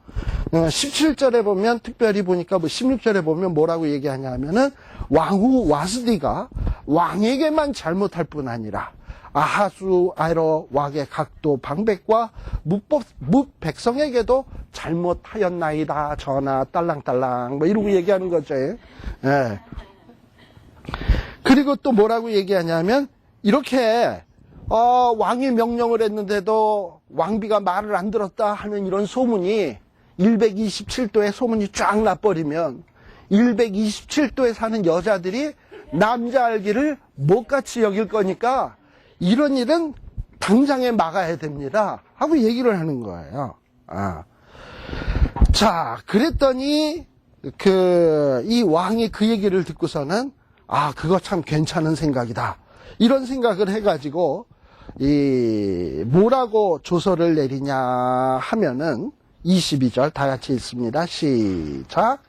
17절에 보면 특별히 보니까 16절에 보면 뭐라고 얘기하냐면은 왕후 와스디가 왕에게만 잘못할 뿐 아니라 아하수 아이러 왕의 각도 방백과 뭇백성에게도 잘못하였나이다. 전하 딸랑딸랑 뭐 이러고 얘기하는 거죠. 예. 그리고 또 뭐라고 얘기하냐면 이렇게 왕이 명령을 했는데도 왕비가 말을 안 들었다 하는 이런 소문이 127도의 소문이 쫙 나버리면 127도에 사는 여자들이 남자 알기를 못같이 여길 거니까 이런 일은 당장에 막아야 됩니다 하고 얘기를 하는 거예요. 자, 그랬더니 이 왕이 그 얘기를 듣고서는 그거 참 괜찮은 생각이다 이런 생각을 해가지고 뭐라고 조서를 내리냐 하면은 22절 다 같이 읽습니다. 시작.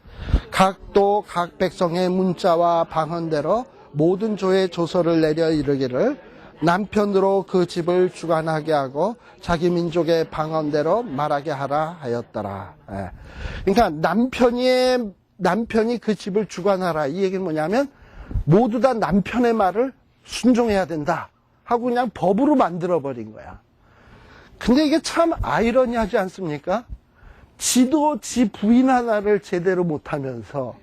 각도 각 백성의 문자와 방언대로 모든 조에 조서를 내려 이르기를 남편으로 그 집을 주관하게 하고 자기 민족의 방언대로 말하게 하라 하였더라. 그러니까 남편이 그 집을 주관하라. 이 얘기는 뭐냐면 모두 다 남편의 말을 순종해야 된다 하고 그냥 법으로 만들어버린 거야. 근데 이게 참 아이러니하지 않습니까? 지도 지 부인 하나를 제대로 못하면서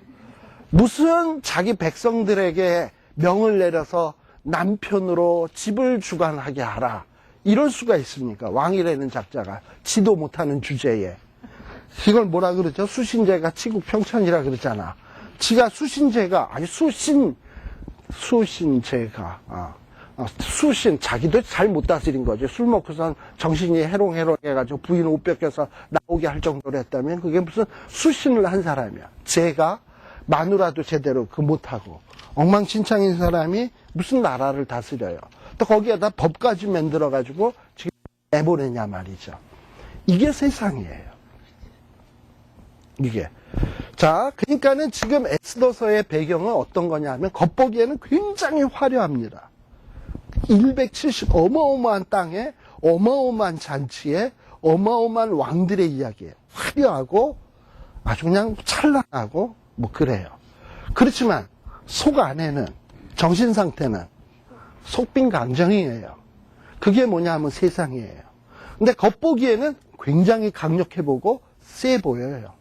무슨 자기 백성들에게 명을 내려서 남편으로 집을 주관하게 하라 이럴 수가 있습니까? 왕이라는 작자가 지도 못하는 주제에. 이걸 뭐라 그러죠? 수신제가 치국평천이라 그러잖아. 지가 수신제가 아니 수신제가 수신, 자기도 잘 못 다스린 거죠. 술 먹고선 정신이 해롱해롱 해가지고 부인 옷 뺏겨서 나오게 할 정도로 했다면 그게 무슨 수신을 한 사람이야. 제가 마누라도 제대로 못하고 엉망진창인 사람이 무슨 나라를 다스려요. 또 거기에다 법까지 만들어가지고 지금 내보내냐 말이죠. 이게 세상이에요. 이게. 자, 그러니까는 지금 에스더서의 배경은 어떤 거냐면 겉보기에는 굉장히 화려합니다. 170 어마어마한 땅에 어마어마한 잔치에 어마어마한 왕들의 이야기예요. 화려하고 아주 그냥 찬란하고 뭐 그래요. 그렇지만 속 안에는 정신 상태는 속빈강정이에요. 그게 뭐냐 하면 세상이에요. 근데 겉보기에는 굉장히 강력해 보고 세 보여요.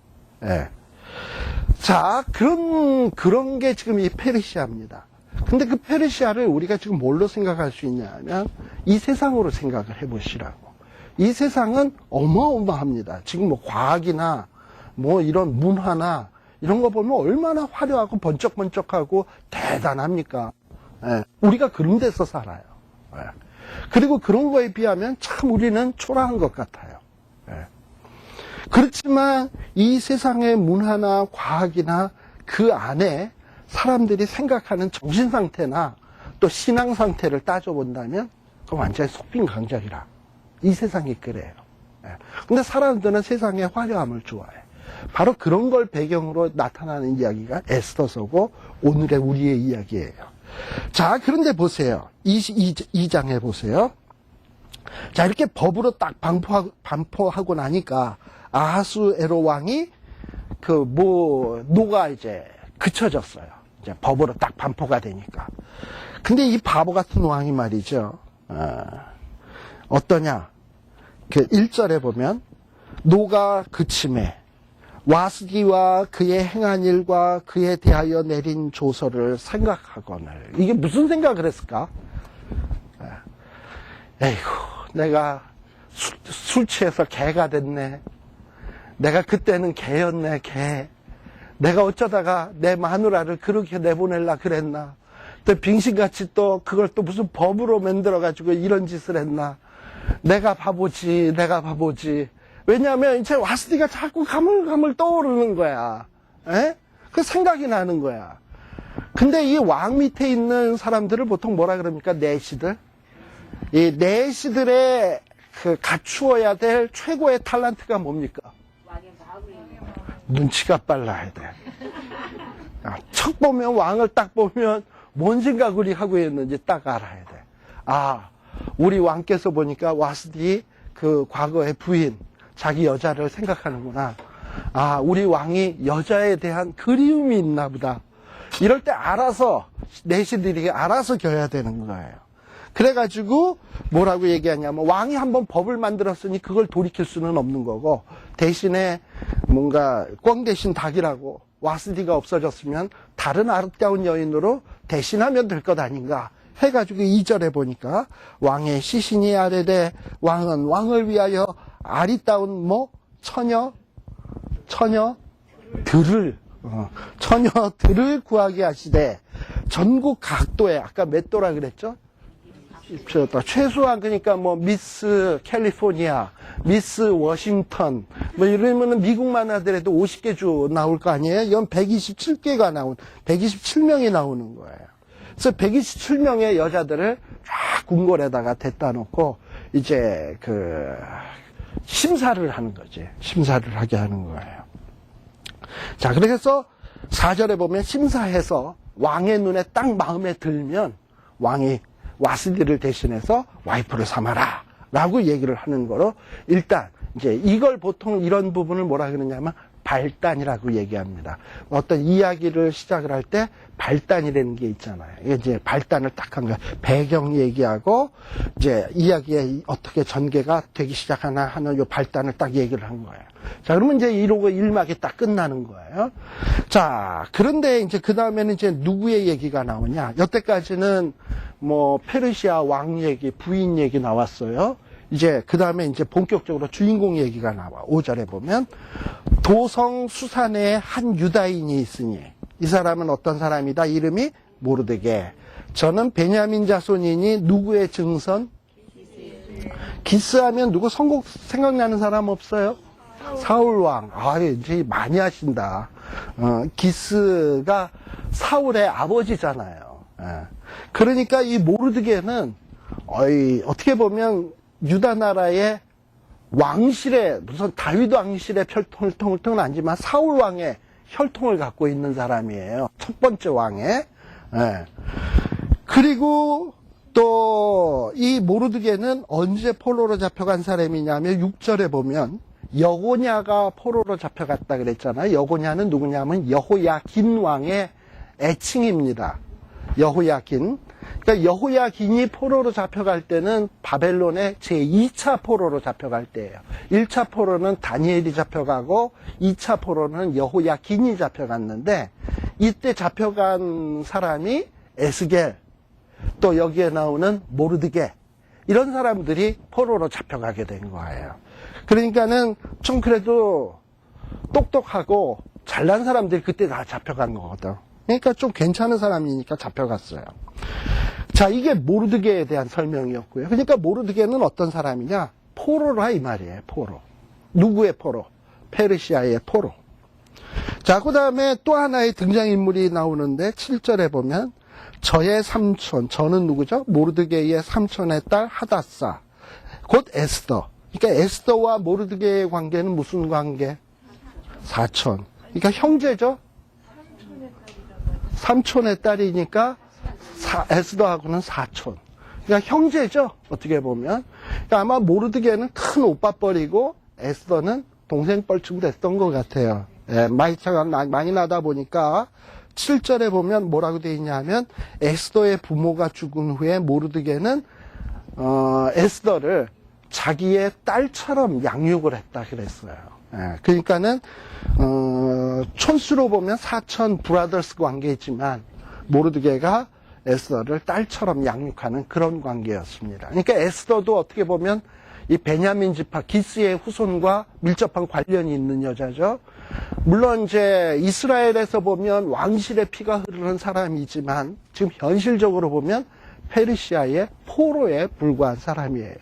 예. 자, 그런 게 지금 이 페르시아입니다. 근데 그 페르시아를 우리가 지금 뭘로 생각할 수 있냐 하면 이 세상으로 생각을 해보시라고. 이 세상은 어마어마합니다. 지금 뭐 과학이나 뭐 이런 문화나 이런 거 보면 얼마나 화려하고 번쩍번쩍하고 대단합니까? 예. 우리가 그런 데서 살아요. 예. 그리고 그런 거에 비하면 참 우리는 초라한 것 같아요. 예. 그렇지만 이 세상의 문화나 과학이나 그 안에 사람들이 생각하는 정신 상태나 또 신앙 상태를 따져본다면 그건 완전히 속빈강정이라. 이 세상이 그래요. 근데 사람들은 세상의 화려함을 좋아해. 바로 그런 걸 배경으로 나타나는 이야기가 에스더서고 오늘의 우리의 이야기예요. 자, 그런데 보세요. 2장에 보세요. 자, 이렇게 법으로 딱 반포하고 나니까 아하수에로 왕이 노가 이제 그쳐졌어요. 이제 법으로 딱 반포가 되니까. 근데 이 바보 같은 왕이 말이죠. 어떠냐? 1절에 보면 노가 그침에 와스디와 그의 행한 일과 그에 대하여 내린 조서를 생각하거늘. 이게 무슨 생각을 했을까? 에이구, 내가 술 취해서 개가 됐네. 내가 그때는 개였네, 개. 내가 어쩌다가 내 마누라를 그렇게 내보낼라 그랬나. 또 빙신같이 또 그걸 또 무슨 법으로 만들어가지고 이런 짓을 했나. 내가 바보지. 왜냐하면 이제 와스디가 자꾸 가물가물 떠오르는 거야. 에? 그 생각이 나는 거야. 근데 이 왕 밑에 있는 사람들을 보통 뭐라 그럽니까? 내시들. 이 내시들의 갖추어야 될 최고의 탤런트가 뭡니까? 눈치가 빨라야 돼. 척 보면 왕을 딱 보면 뭔 생각을 하고 있는지 딱 알아야 돼. 우리 왕께서 보니까 와스디 그 과거의 부인 자기 여자를 생각하는구나. 우리 왕이 여자에 대한 그리움이 있나 보다. 이럴 때 알아서 내시들이 알아서 겨야 되는 거예요. 그래가지고 뭐라고 얘기하냐면 왕이 한번 법을 만들었으니 그걸 돌이킬 수는 없는 거고 대신에 뭔가 꽝 대신 닭이라고 와스디가 없어졌으면 다른 아름다운 여인으로 대신하면 될 것 아닌가 해가지고 2절에 보니까 왕의 시신이 아래되 왕은 왕을 위하여 아리따운 처녀들을 구하게 하시되 전국 각도에 아까 몇 도라 그랬죠? 최소한 그러니까 뭐 미스 캘리포니아, 미스 워싱턴 뭐 이러면은 미국만 하더라도 50개 주 나올 거 아니에요? 이건 127명이 나오는 거예요. 그래서 127명의 여자들을 쫙 궁궐에다가 데려다 놓고 이제 심사를 하는 거지. 심사를 하게 하는 거예요. 자, 그래서 4절에 보면 심사해서 왕의 눈에 딱 마음에 들면 왕이 와스디를 대신해서 와이프를 삼아라 라고 얘기를 하는 거로 일단 이제 이걸 보통 이런 부분을 뭐라 그러냐면 발단이라고 얘기합니다. 어떤 이야기를 시작을 할 때 발단이라는 게 있잖아요. 이게 이제 발단을 딱 한 거예요. 배경 얘기하고 이제 이야기에 어떻게 전개가 되기 시작하나 하는 요 발단을 딱 얘기를 한 거예요. 자, 그러면 이제 이러고 1막이 딱 끝나는 거예요. 자, 그런데 이제 그 다음에는 이제 누구의 얘기가 나오냐. 여태까지는 뭐 페르시아 왕 얘기, 부인 얘기 나왔어요. 이제 그 다음에 이제 본격적으로 주인공 얘기가 나와. 5절에 보면 도성 수산에 한 유다인이 있으니 이 사람은 어떤 사람이다? 이름이 모르드게. 저는 베냐민 자손이니 누구의 증선? 기스하면 누구 생각나는 사람 없어요? 사울왕. 아, 이제 많이 하신다. 기스가 사울의 아버지잖아요. 그러니까 이 모르드게는 어떻게 보면 유다 나라의 왕실의 무슨 다윗 왕실의 혈통은 아니지만 사울 왕의 혈통을 갖고 있는 사람이에요. 첫 번째 왕의. 그리고 또 이 모르드게는 언제 포로로 잡혀간 사람이냐면 6절에 보면 여고냐가 포로로 잡혀갔다 그랬잖아요. 여고냐는 누구냐면 여호야긴 왕의 애칭입니다. 여호야긴. 그러니까 여호야긴이 포로로 잡혀갈 때는 바벨론의 제2차 포로로 잡혀갈 때예요. 1차 포로는 다니엘이 잡혀가고 2차 포로는 여호야긴이 잡혀갔는데 이때 잡혀간 사람이 에스겔, 또 여기에 나오는 모르드게, 이런 사람들이 포로로 잡혀가게 된 거예요. 그러니까는 좀 그래도 똑똑하고 잘난 사람들이 그때 다 잡혀간 거거든. 그러니까 좀 괜찮은 사람이니까 잡혀갔어요. 자, 이게 모르드게에 대한 설명이었고요. 그러니까 모르드게는 어떤 사람이냐? 포로라 이 말이에요. 포로. 누구의 포로? 페르시아의 포로. 자, 그 다음에 또 하나의 등장인물이 나오는데 7절에 보면 저의 삼촌, 저는 누구죠? 모르드게의 삼촌의 딸 하다사, 곧 에스더. 그러니까 에스더와 모르드게의 관계는 무슨 관계? 사촌. 그러니까 형제죠? 삼촌의 딸이니까 에스더하고는 사촌. 그러니까 형제죠. 어떻게 보면. 그러니까 아마 모르드게는 큰 오빠뻘이고 에스더는 동생 뻘치고 됐던 것 같아요. 많이 차가 많이 나다 보니까 7절에 보면 뭐라고 되어 있냐면 에스더의 부모가 죽은 후에 모르드게는 에스더를 자기의 딸처럼 양육을 했다 그랬어요. 그러니까는 촌수로 보면 사촌 브라더스 관계이지만 모르드게가 에스더를 딸처럼 양육하는 그런 관계였습니다. 그러니까 에스더도 어떻게 보면 이 베냐민 지파 기스의 후손과 밀접한 관련이 있는 여자죠. 물론 이제 이스라엘에서 보면 왕실의 피가 흐르는 사람이지만 지금 현실적으로 보면 페르시아의 포로에 불과한 사람이에요.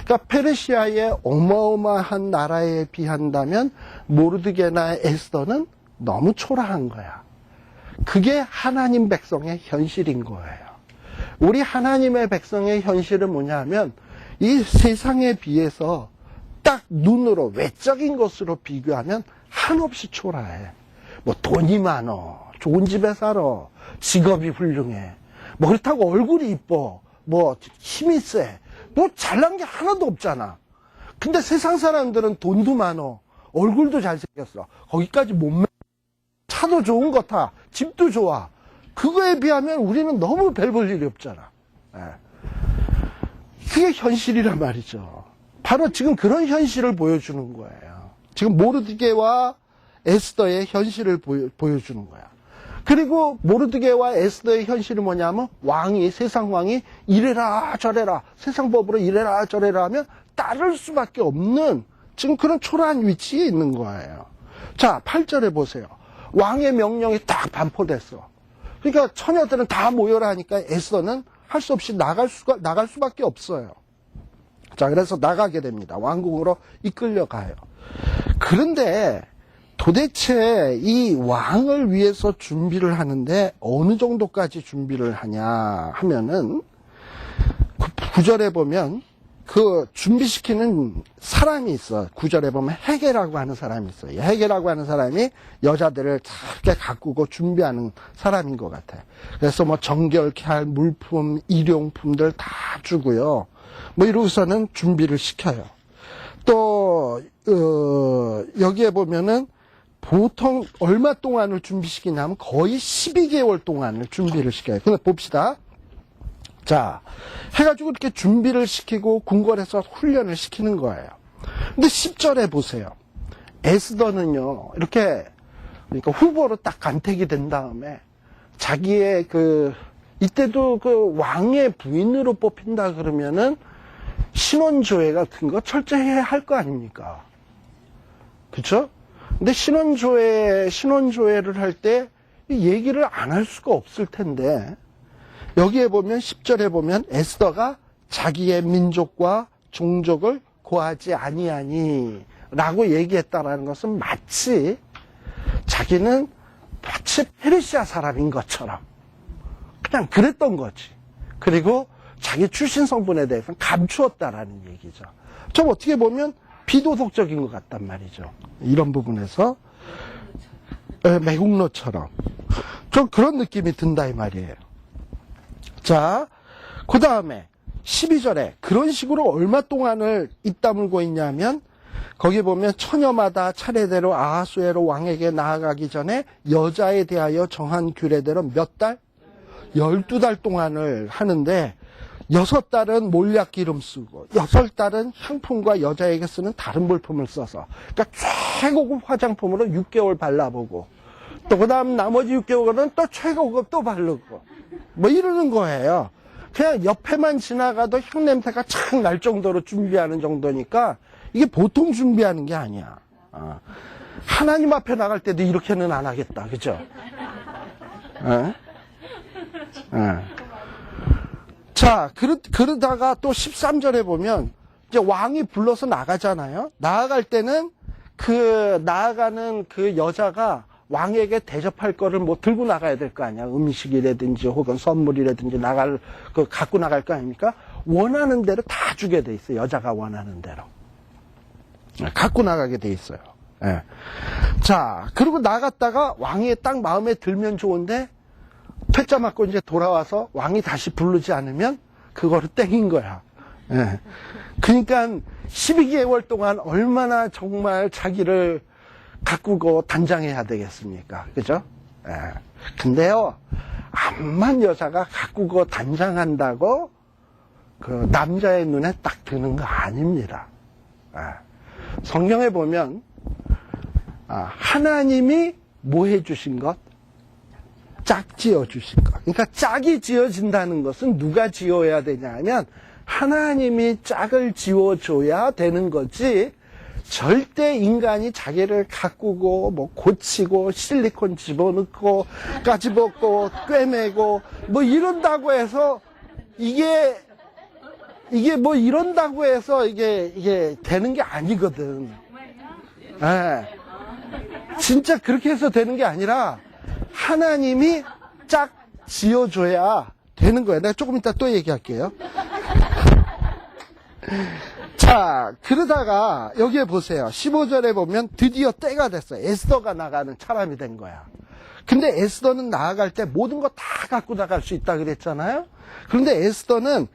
그러니까 페르시아의 어마어마한 나라에 비한다면 모르드게나 에스더는 너무 초라한 거야. 그게 하나님 백성의 현실인 거예요. 우리 하나님의 백성의 현실은 뭐냐면 이 세상에 비해서 딱 눈으로 외적인 것으로 비교하면 한없이 초라해. 뭐 돈이 많어, 좋은 집에 살아, 직업이 훌륭해, 뭐 그렇다고 얼굴이 이뻐, 뭐 힘이 세, 뭐 잘난 게 하나도 없잖아. 근데 세상 사람들은 돈도 많어, 얼굴도 잘생겼어, 거기까지 몸매, 차도 좋은 거 타, 집도 좋아. 그거에 비하면 우리는 너무 별 볼 일이 없잖아. 그게 현실이란 말이죠. 바로 지금 그런 현실을 보여주는 거예요. 지금 모르드게와 에스더의 현실을 보여주는 거야. 그리고 모르드게와 에스더의 현실은 뭐냐면 세상 왕이 이래라 저래라, 세상 법으로 이래라 저래라 하면 따를 수밖에 없는 지금 그런 초라한 위치에 있는 거예요. 자, 8절에 보세요. 왕의 명령이 딱 반포됐어. 그러니까 처녀들은 다 모여라 하니까 에스더는 할 수 없이 나갈 수밖에 없어요. 자, 그래서 나가게 됩니다. 왕궁으로 이끌려가요. 그런데 도대체 이 왕을 위해서 준비를 하는데 어느 정도까지 준비를 하냐 하면은 그 9절에 보면 그 준비시키는 사람이 있어. 9절에 보면 헤게라고 하는 사람이 있어요. 헤게라고 하는 사람이 여자들을 이렇게 가꾸고 준비하는 사람인 것 같아요. 그래서 뭐 정결케 할 물품, 일용품들 다 주고요. 뭐 이러고서는 준비를 시켜요. 또 여기에 보면은 보통 얼마 동안을 준비시키냐면 거의 12개월 동안을 준비를 시켜요. 근데 봅시다. 자, 해가지고 이렇게 준비를 시키고 궁궐에서 훈련을 시키는 거예요. 근데 10절에 보세요. 에스더는요, 이렇게, 그러니까 후보로 딱 간택이 된 다음에 자기의 이때도 그 왕의 부인으로 뽑힌다 그러면은 신혼조회 같은 거 철저히 할 거 아닙니까? 그쵸? 근데 신혼조회를 할 때 얘기를 안 할 수가 없을 텐데, 여기에 보면 10절에 보면 에스더가 자기의 민족과 종족을 고하지 아니하니 라고 얘기했다라는 것은 마치 자기는 페르시아 사람인 것처럼 그냥 그랬던 거지. 그리고 자기 출신 성분에 대해서는 감추었다라는 얘기죠. 좀 어떻게 보면 비도덕적인 것 같단 말이죠. 이런 부분에서 매국노처럼 좀 그런 느낌이 든다 이 말이에요. 자, 그 다음에 12절에 그런 식으로 얼마 동안을 입다물고 있냐면 거기 보면 처녀마다 차례대로 아하수에로 왕에게 나아가기 전에 여자에 대하여 정한 규례대로 몇 달? 12달 동안을 하는데 6달은 몰약 기름 쓰고 6달은 향품과 여자에게 쓰는 다른 물품을 써서 그러니까 최고급 화장품으로 6개월 발라보고 또 그 다음 나머지 6개월은 또 최고급 또 바르고 뭐 이러는 거예요. 그냥 옆에만 지나가도 향냄새가 착 날 정도로 준비하는 정도니까 이게 보통 준비하는 게 아니야. 하나님 앞에 나갈 때도 이렇게는 안 하겠다. 그죠? 자, 그러다가 또 13절에 보면 이제 왕이 불러서 나가잖아요. 나아갈 때는 나아가는 그 여자가 왕에게 대접할 거를 뭐 들고 나가야 될 거 아니야. 음식이라든지 혹은 선물이라든지 갖고 나갈 거 아닙니까? 원하는 대로 다 주게 돼 있어요. 여자가 원하는 대로. 갖고 나가게 돼 있어요. 예. 자, 그리고 나갔다가 왕이 딱 마음에 들면 좋은데 퇴짜 맞고 이제 돌아와서 왕이 다시 부르지 않으면 그거를 땡인 거야. 예. 그러니까 12개월 동안 얼마나 정말 자기를 가꾸고 단장해야 되겠습니까? 그죠? 예. 근데요, 암만 여자가 가꾸고 단장한다고 그 남자의 눈에 딱 드는 거 아닙니다. 예. 성경에 보면 하나님이 뭐 해주신 것? 짝 지어주신 것. 그러니까 짝이 지어진다는 것은 누가 지어야 되냐 하면 하나님이 짝을 지어줘야 되는 거지 절대 인간이 자기를 가꾸고 뭐 고치고 실리콘 집어넣고 까집었고 꿰매고 뭐 이런다고 해서 이게 뭐 이런다고 해서 이게 되는 게 아니거든. 예. 진짜 그렇게 해서 되는 게 아니라 하나님이 짝 지어줘야 되는 거예요. 내가 조금 이따 또 얘기할게요. 자, 그러다가 여기에 보세요. 15절에 보면 드디어 때가 됐어요. 에스더가 나가는 사람이 된 거야. 근데 에스더는 나아갈 때 모든 거 다 갖고 나갈 수 있다 그랬잖아요. 그런데 에스더는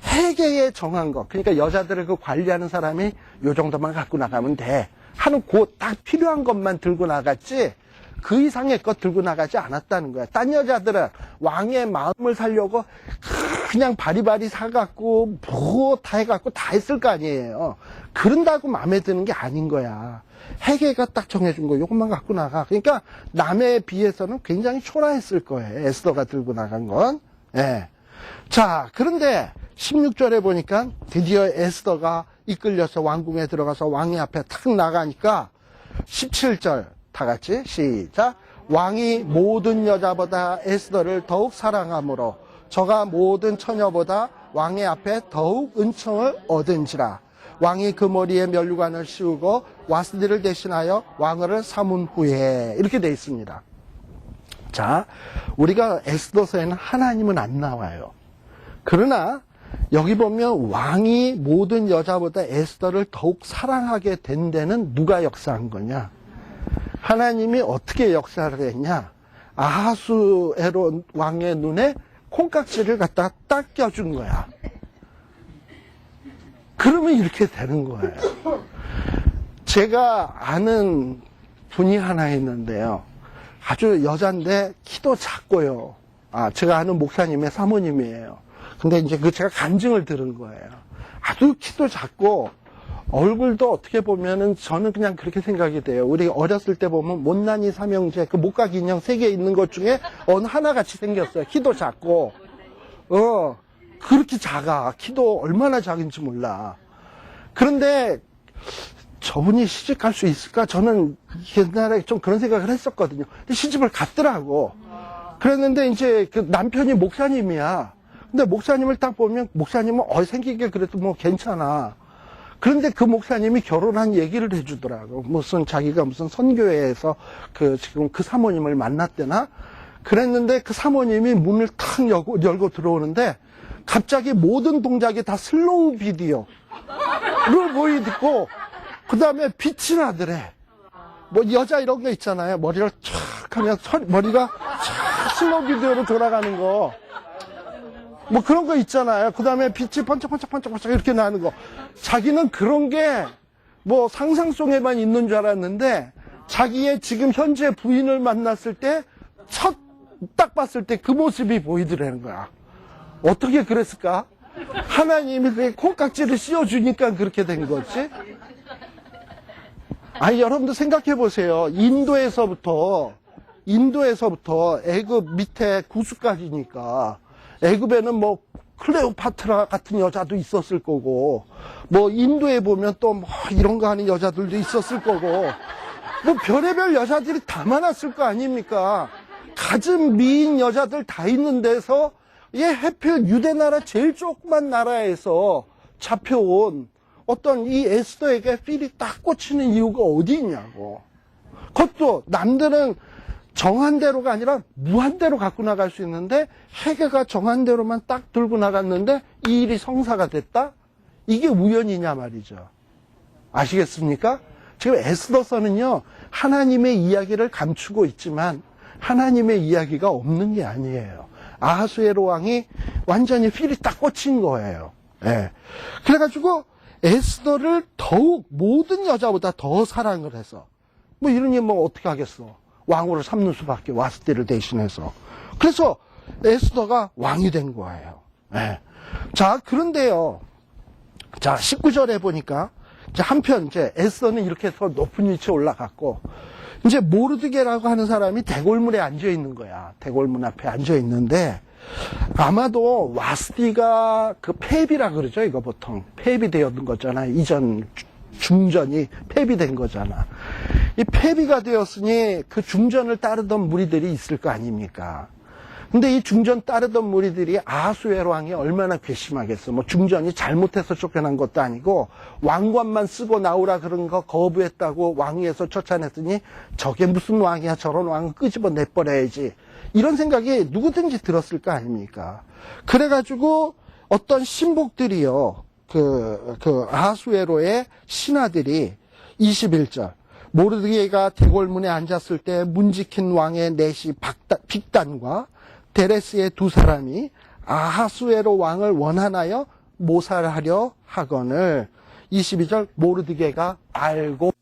헤게에 정한 것, 그러니까 여자들을 관리하는 사람이 요 정도만 갖고 나가면 돼 하는 딱 필요한 것만 들고 나갔지 그 이상의 것 들고 나가지 않았다는 거야. 딴 여자들은 왕의 마음을 살려고 그냥 바리바리 사갖고 뭐 다 해갖고 다 했을 거 아니에요. 그런다고 마음에 드는 게 아닌 거야. 헤게가 딱 정해준 거 요것만 갖고 나가. 그러니까 남에 비해서는 굉장히 초라했을 거예요. 에스더가 들고 나간 건. 예. 자, 그런데 16절에 보니까 드디어 에스더가 이끌려서 왕궁에 들어가서 왕의 앞에 탁 나가니까 17절 다 같이 시작. 왕이 모든 여자보다 에스더를 더욱 사랑하므로 저가 모든 처녀보다 왕의 앞에 더욱 은총을 얻은지라. 왕이 그 머리에 면류관을 씌우고 와스디를 대신하여 왕을 삼은 후에, 이렇게 되어 있습니다. 자, 우리가 에스더서에는 하나님은 안 나와요. 그러나 여기 보면 왕이 모든 여자보다 에스더를 더욱 사랑하게 된 데는 누가 역사한 거냐? 하나님이 어떻게 역사를 했냐? 아하수에로 왕의 눈에 콩깍지를 갖다가 딱 껴준 거야. 그러면 이렇게 되는 거예요. 제가 아는 분이 하나 있는데요. 아주 여잔데 키도 작고요. 제가 아는 목사님의 사모님이에요. 근데 이제 제가 간증을 들은 거예요. 아주 키도 작고 얼굴도 어떻게 보면은 저는 그냥 그렇게 생각이 돼요. 우리 어렸을 때 보면 못난이 삼형제 그 목각 인형 3개 있는 것 중에 어느 하나같이 생겼어요. 키도 작고 그렇게 작아. 키도 얼마나 작은지 몰라. 그런데 저분이 시집갈 수 있을까? 저는 옛날에 좀 그런 생각을 했었거든요. 근데 시집을 갔더라고. 그랬는데 이제 그 남편이 목사님이야. 근데 목사님을 딱 보면 목사님은 생기게 그래도 뭐 괜찮아. 그런데 그 목사님이 결혼한 얘기를 해주더라고. 자기가 무슨 선교회에서 지금 그 사모님을 만났대나? 그랬는데 그 사모님이 문을 탁 열고 들어오는데 갑자기 모든 동작이 다 슬로우 비디오로 보이고 그 다음에 빛이 나더래. 여자 이런 거 있잖아요. 머리를 촥 하면 머리가 촥 슬로우 비디오로 돌아가는 거. 그런 거 있잖아요. 그 다음에 빛이 번쩍번쩍 이렇게 나는 거. 자기는 그런 게 상상 속에만 있는 줄 알았는데 자기의 지금 현재 부인을 만났을 때 딱 봤을 때 그 모습이 보이더라는 거야. 어떻게 그랬을까? 하나님이 그 콩깍지를 씌워주니까 그렇게 된 거지. 여러분들 생각해 보세요. 인도에서부터 애굽 밑에 구스까지니까 애굽에는 클레오파트라 같은 여자도 있었을 거고, 인도에 보면 또 이런 거 하는 여자들도 있었을 거고, 별의별 여자들이 다 많았을 거 아닙니까? 가진 미인 여자들 다 있는 데서 하필 유대나라 제일 조그만 나라에서 잡혀온 어떤 이 에스더에게 필이 딱 꽂히는 이유가 어디 있냐고. 그것도 남들은 정한 대로가 아니라 무한대로 갖고 나갈 수 있는데 헤게가 정한 대로만 딱 들고 나갔는데 이 일이 성사가 됐다? 이게 우연이냐 말이죠. 아시겠습니까? 지금 에스더서는요, 하나님의 이야기를 감추고 있지만 하나님의 이야기가 없는 게 아니에요. 아하수에로 왕이 완전히 필이 딱 꽂힌 거예요. 그래가지고 에스더를 더욱 모든 여자보다 더 사랑을 해서 이러니 어떻게 하겠어. 왕으로 삼는 수밖에, 와스디를 대신해서. 그래서 에스더가 왕이 된 거예요. 자, 그런데요. 자, 19절에 보니까 한편 에스더는 이렇게 해서 높은 위치에 올라갔고 모르드게라고 하는 사람이 대궐문에 앉아 있는 거야. 대궐문 앞에 앉아 있는데 아마도 와스디가 폐비라 그러죠. 이거 보통 폐비되었는 거잖아요. 이전 중전이 폐비된 거잖아. 이 폐비가 되었으니 그 중전을 따르던 무리들이 있을 거 아닙니까? 근데 이 중전 따르던 무리들이 아하수에로 왕이 얼마나 괘씸하겠어. 중전이 잘못해서 쫓겨난 것도 아니고 왕관만 쓰고 나오라 그런 거 거부했다고 왕위에서 쫓아냈으니 저게 무슨 왕이야. 저런 왕은 끄집어 내버려야지. 이런 생각이 누구든지 들었을 거 아닙니까? 그래가지고 어떤 신복들이요. 아하수에로의 신하들이 21절. 모르드게가 대궐문에 앉았을 때 문지킨 왕의 넷이 빅단과 데레스의 2사람이 아하수에로 왕을 원하나여 모살하려 하거늘. 22절 모르드게가 알고.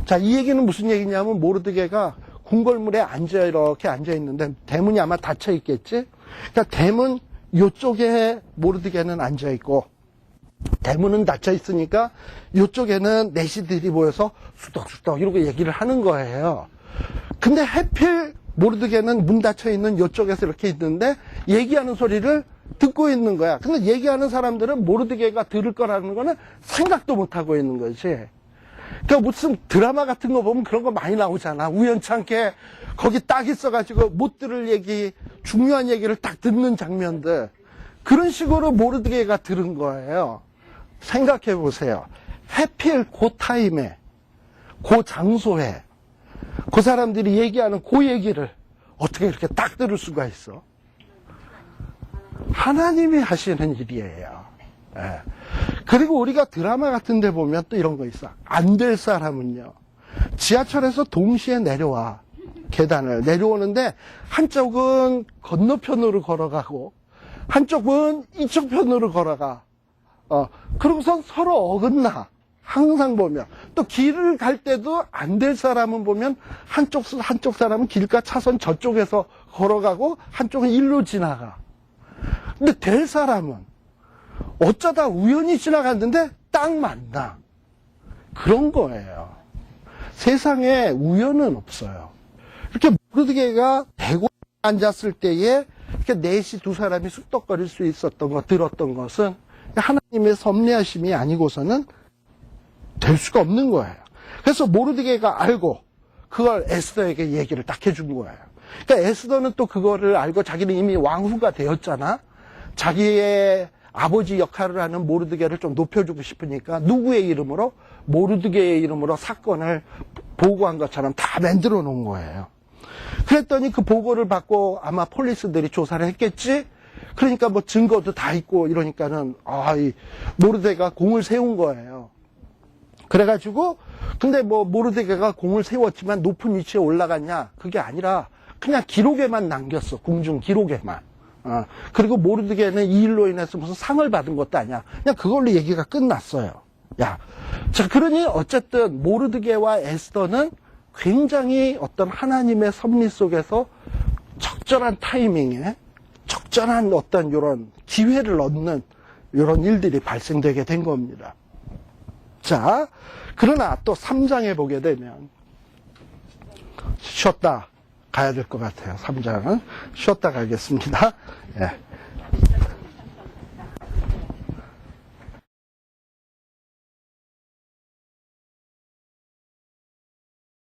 자, 이 얘기는 무슨 얘기냐면 모르드게가 궁궐문에 이렇게 앉아 있는데 대문이 아마 닫혀 있겠지. 그러니까 대문 요쪽에 모르드게는 앉아 있고 대문은 닫혀 있으니까 이쪽에는 내시들이 모여서 수덕수덕 이러고 얘기를 하는 거예요. 근데 하필 모르드게는 문 닫혀 있는 이쪽에서 이렇게 있는데 얘기하는 소리를 듣고 있는 거야. 근데 얘기하는 사람들은 모르드게가 들을 거라는 거는 생각도 못 하고 있는 거지. 그러니까 무슨 드라마 같은 거 보면 그런 거 많이 나오잖아. 우연찮게 거기 딱 있어가지고 못 들을 얘기, 중요한 얘기를 딱 듣는 장면들. 그런 식으로 모르드게가 들은 거예요. 생각해 보세요. 해필 그 타임에, 그 장소에, 그 사람들이 얘기하는 그 얘기를 어떻게 이렇게 딱 들을 수가 있어? 하나님이 하시는 일이에요. 예. 그리고 우리가 드라마 같은 데 보면 또 이런 거 있어. 안 될 사람은요, 지하철에서 동시에 내려와. 계단을 내려오는데 한쪽은 건너편으로 걸어가고 한쪽은 이쪽 편으로 걸어가. 그러고선 서로 어긋나. 항상 보면. 또 길을 갈 때도 안 될 사람은 보면 한쪽 사람은 길가 차선 저쪽에서 걸어가고 한쪽은 일로 지나가. 근데 될 사람은 어쩌다 우연히 지나갔는데 딱 만나. 그런 거예요. 세상에 우연은 없어요. 이렇게 모르드게가 대궐에 앉았을 때에 이렇게 넷이 두 사람이 쑥덕거릴 수 있었던 것, 들었던 것은 하나님의 섭리하심이 아니고서는 될 수가 없는 거예요. 그래서 모르드게가 알고 그걸 에스더에게 얘기를 딱 해준 거예요. 그러니까 에스더는 또 그거를 알고 자기는 이미 왕후가 되었잖아. 자기의 아버지 역할을 하는 모르드게를 좀 높여주고 싶으니까 누구의 이름으로? 모르드게의 이름으로 사건을 보고한 것처럼 다 만들어 놓은 거예요. 그랬더니 그 보고를 받고 아마 폴리스들이 조사를 했겠지? 그러니까 뭐 증거도 다 있고 이러니까는, 이 모르드게가 공을 세운 거예요. 그래가지고, 근데 뭐 모르드게가 공을 세웠지만 높은 위치에 올라갔냐? 그게 아니라 그냥 기록에만 남겼어. 궁중 기록에만. 그리고 모르드게는 이 일로 인해서 무슨 상을 받은 것도 아니야. 그냥 그걸로 얘기가 끝났어요. 야. 자, 그러니 어쨌든 모르드게와 에스더는 굉장히 어떤 하나님의 섭리 속에서 적절한 타이밍에 적절한 어떤 이런 기회를 얻는 이런 일들이 발생되게 된 겁니다. 자, 그러나 또 3장에 보게 되면 쉬었다 가야 될 것 같아요. 3장은 쉬었다 가겠습니다. 예.